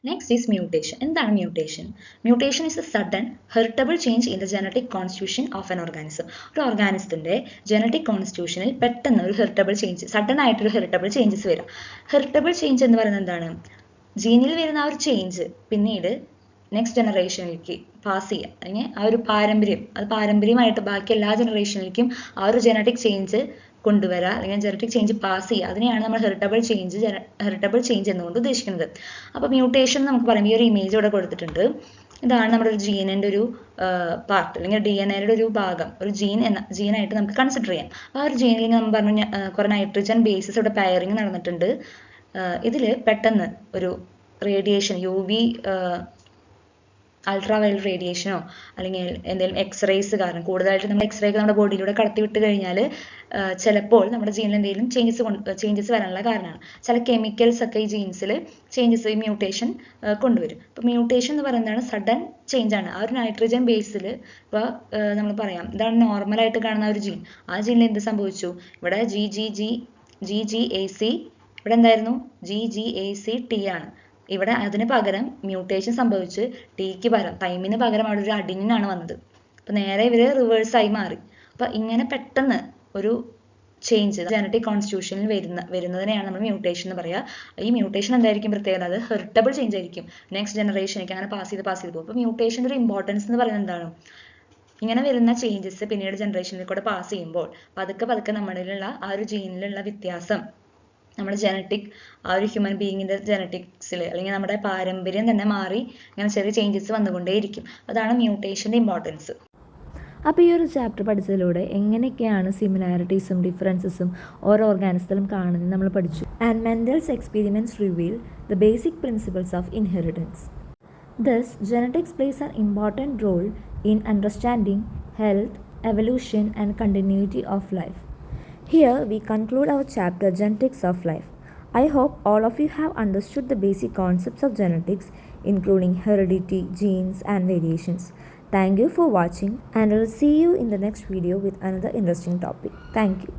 Next is mutation. എന്താണ് mutation? Mutation is a sudden heritable change in the genetic constitution of an organism. ഒരു ഓർഗാനിസത്തിന്റെ ജനറ്റിക് കോൺസ്റ്റിറ്റ്യൂഷനിൽ പെട്ടെന്ന് ഒരു ഹെറിറ്റബിൾ ചേഞ്ച്, സഡൻ ആയിട്ടൊരു ഹെറിറ്റബിൾ ചേഞ്ചസ് വരാം. ഹെറിറ്റബിൾ ചേഞ്ച് എന്ന് പറയുന്നത് എന്താണ്? ജീനിൽ വരുന്ന ആ ഒരു ചേഞ്ച് പിന്നീട് നെക്സ്റ്റ് ജനറേഷനിലേക്ക് പാസ് ചെയ്യുക, അല്ലെങ്കിൽ ആ ഒരു പാരമ്പര്യം, അത് പാരമ്പര്യമായിട്ട് ബാക്കി എല്ലാ ജനറേഷനിലേക്കും ആ ഒരു ജനറ്റിക് ചേഞ്ച് കൊണ്ടുവരിക, അല്ലെങ്കിൽ ജനറ്റിക് ചേഞ്ച് പാസ് ചെയ്യുക. അതിനെയാണ് നമ്മൾ ഹെറിറ്റബിൾ ചേഞ്ച് എന്നുകൊണ്ട് ഉദ്ദേശിക്കുന്നത്. അപ്പോൾ മ്യൂട്ടേഷൻ നമുക്ക് പറയാം. ഈ ഒരു ഇമേജ് ഇവിടെ കൊടുത്തിട്ടുണ്ട്. ഇതാണ് നമ്മുടെ ഒരു ജീനിന്റെ ഒരു പാർട്ട്, അല്ലെങ്കിൽ DNA-യുടെ ഒരു ഭാഗം, ഒരു ജീനായിട്ട് നമുക്ക് കൺസിഡർ ചെയ്യാം. ആ ഒരു ജീനിൽ നമ്മൾ പറഞ്ഞു കുറെ നൈട്രജൻ ബേസസ് ഇവിടെ പെയറിങ് നടന്നിട്ടുണ്ട്. ഇതിൽ പെട്ടെന്ന് ഒരു റേഡിയേഷൻ, UV അൾട്രാവയലറ്റ് റേഡിയേഷനോ അല്ലെങ്കിൽ എന്തെങ്കിലും എക്സ്റേസ് കാരണം, കൂടുതലായിട്ട് നമ്മൾ എക്സ്റേ ഒക്കെ നമ്മുടെ ബോഡിയിലൂടെ കടത്തി വിട്ട് കഴിഞ്ഞാൽ ചിലപ്പോൾ നമ്മുടെ ജീനിൽ എന്തെങ്കിലും ചേഞ്ചസ് വരാനുള്ള കാരണമാണ്. ചില കെമിക്കൽസ് ഒക്കെ ഈ ജീൻസിൽ ചേഞ്ചസ്, ഈ മ്യൂട്ടേഷൻ കൊണ്ടുവരും. അപ്പോൾ മ്യൂട്ടേഷൻ എന്ന് പറയുന്നതാണ് സഡൻ ചേഞ്ച് ആണ്. ആ ഒരു നൈട്രജൻ ബേസിൽ ഇപ്പോൾ നമ്മൾ പറയാം, ഇതാണ് നോർമലായിട്ട് കാണുന്ന ഒരു ജീൻ. ആ ജീനിൽ എന്ത് സംഭവിച്ചു? ഇവിടെ GGAC, ഇവിടെ എന്തായിരുന്നു? GGACT ആണ്. ഇവിടെ അതിന് പകരം മ്യൂട്ടേഷൻ സംഭവിച്ച് ടിക്ക് പകരം, തൈമിന് പകരം അവിടെ ഒരു അഡിനിനാണ് വന്നത്. അപ്പൊ നേരെ ഇവര് റിവേഴ്സായി മാറി. അപ്പൊ ഇങ്ങനെ പെട്ടെന്ന് ഒരു ചേഞ്ച് ജനറ്റിക് കോൺസ്റ്റിറ്റ്യൂഷനിൽ വരുന്നതിനെയാണ് നമ്മൾ മ്യൂട്ടേഷൻ എന്ന് പറയുക. ഈ മ്യൂട്ടേഷൻ എന്തായിരിക്കും പ്രത്യേകത? അത് ഹെറിറ്റബിൾ ചേഞ്ച് ആയിരിക്കും. നെക്സ്റ്റ് ജനറേഷനിലേക്ക് അങ്ങനെ പാസ് ചെയ്ത് പോകും. അപ്പൊ മ്യൂട്ടേഷൻ്റെ ഒരു ഇമ്പോർട്ടൻസ് എന്ന് പറയുന്നത് എന്താണ്? ഇങ്ങനെ വരുന്ന ചേഞ്ചസ് പിന്നീട് ജനറേഷനിൽ കൂടെ പാസ് ചെയ്യുമ്പോൾ പതുക്കെ നമ്മളിലുള്ള ആ ഒരു ജീനിലുള്ള വ്യത്യാസം നമ്മുടെ ജനറ്റിക്, ആ ഒരു ഹ്യൂമൻ ബീയിങ്ങിന്റെ ജനറ്റിക്സിൽ അല്ലെങ്കിൽ നമ്മുടെ പാരമ്പര്യം തന്നെ മാറി ഇങ്ങനെ ചെറിയ ചേഞ്ചസ് വന്നുകൊണ്ടേയിരിക്കും. അതാണ് മ്യൂട്ടേഷന്റെ ഇമ്പോർട്ടൻസ്. അപ്പോൾ ഈ ഒരു ചാപ്റ്റർ പഠിച്ചതിലൂടെ എങ്ങനെയൊക്കെയാണ് സിമിലാരിറ്റീസും ഡിഫറൻസസും ഓരോ ഓർഗാനിസത്തിലും കാണുന്നത് നമ്മൾ പഠിച്ചു. And Mendel's experiments reveal the basic principles of inheritance. Thus, genetics plays an important role in understanding health, evolution, and continuity of life. Here we conclude our chapter Genetics of Life. I hope all of you have understood the basic concepts of genetics, including heredity, genes, and variations. Thank you for watching, and I will see you in the next video with another interesting topic. Thank you.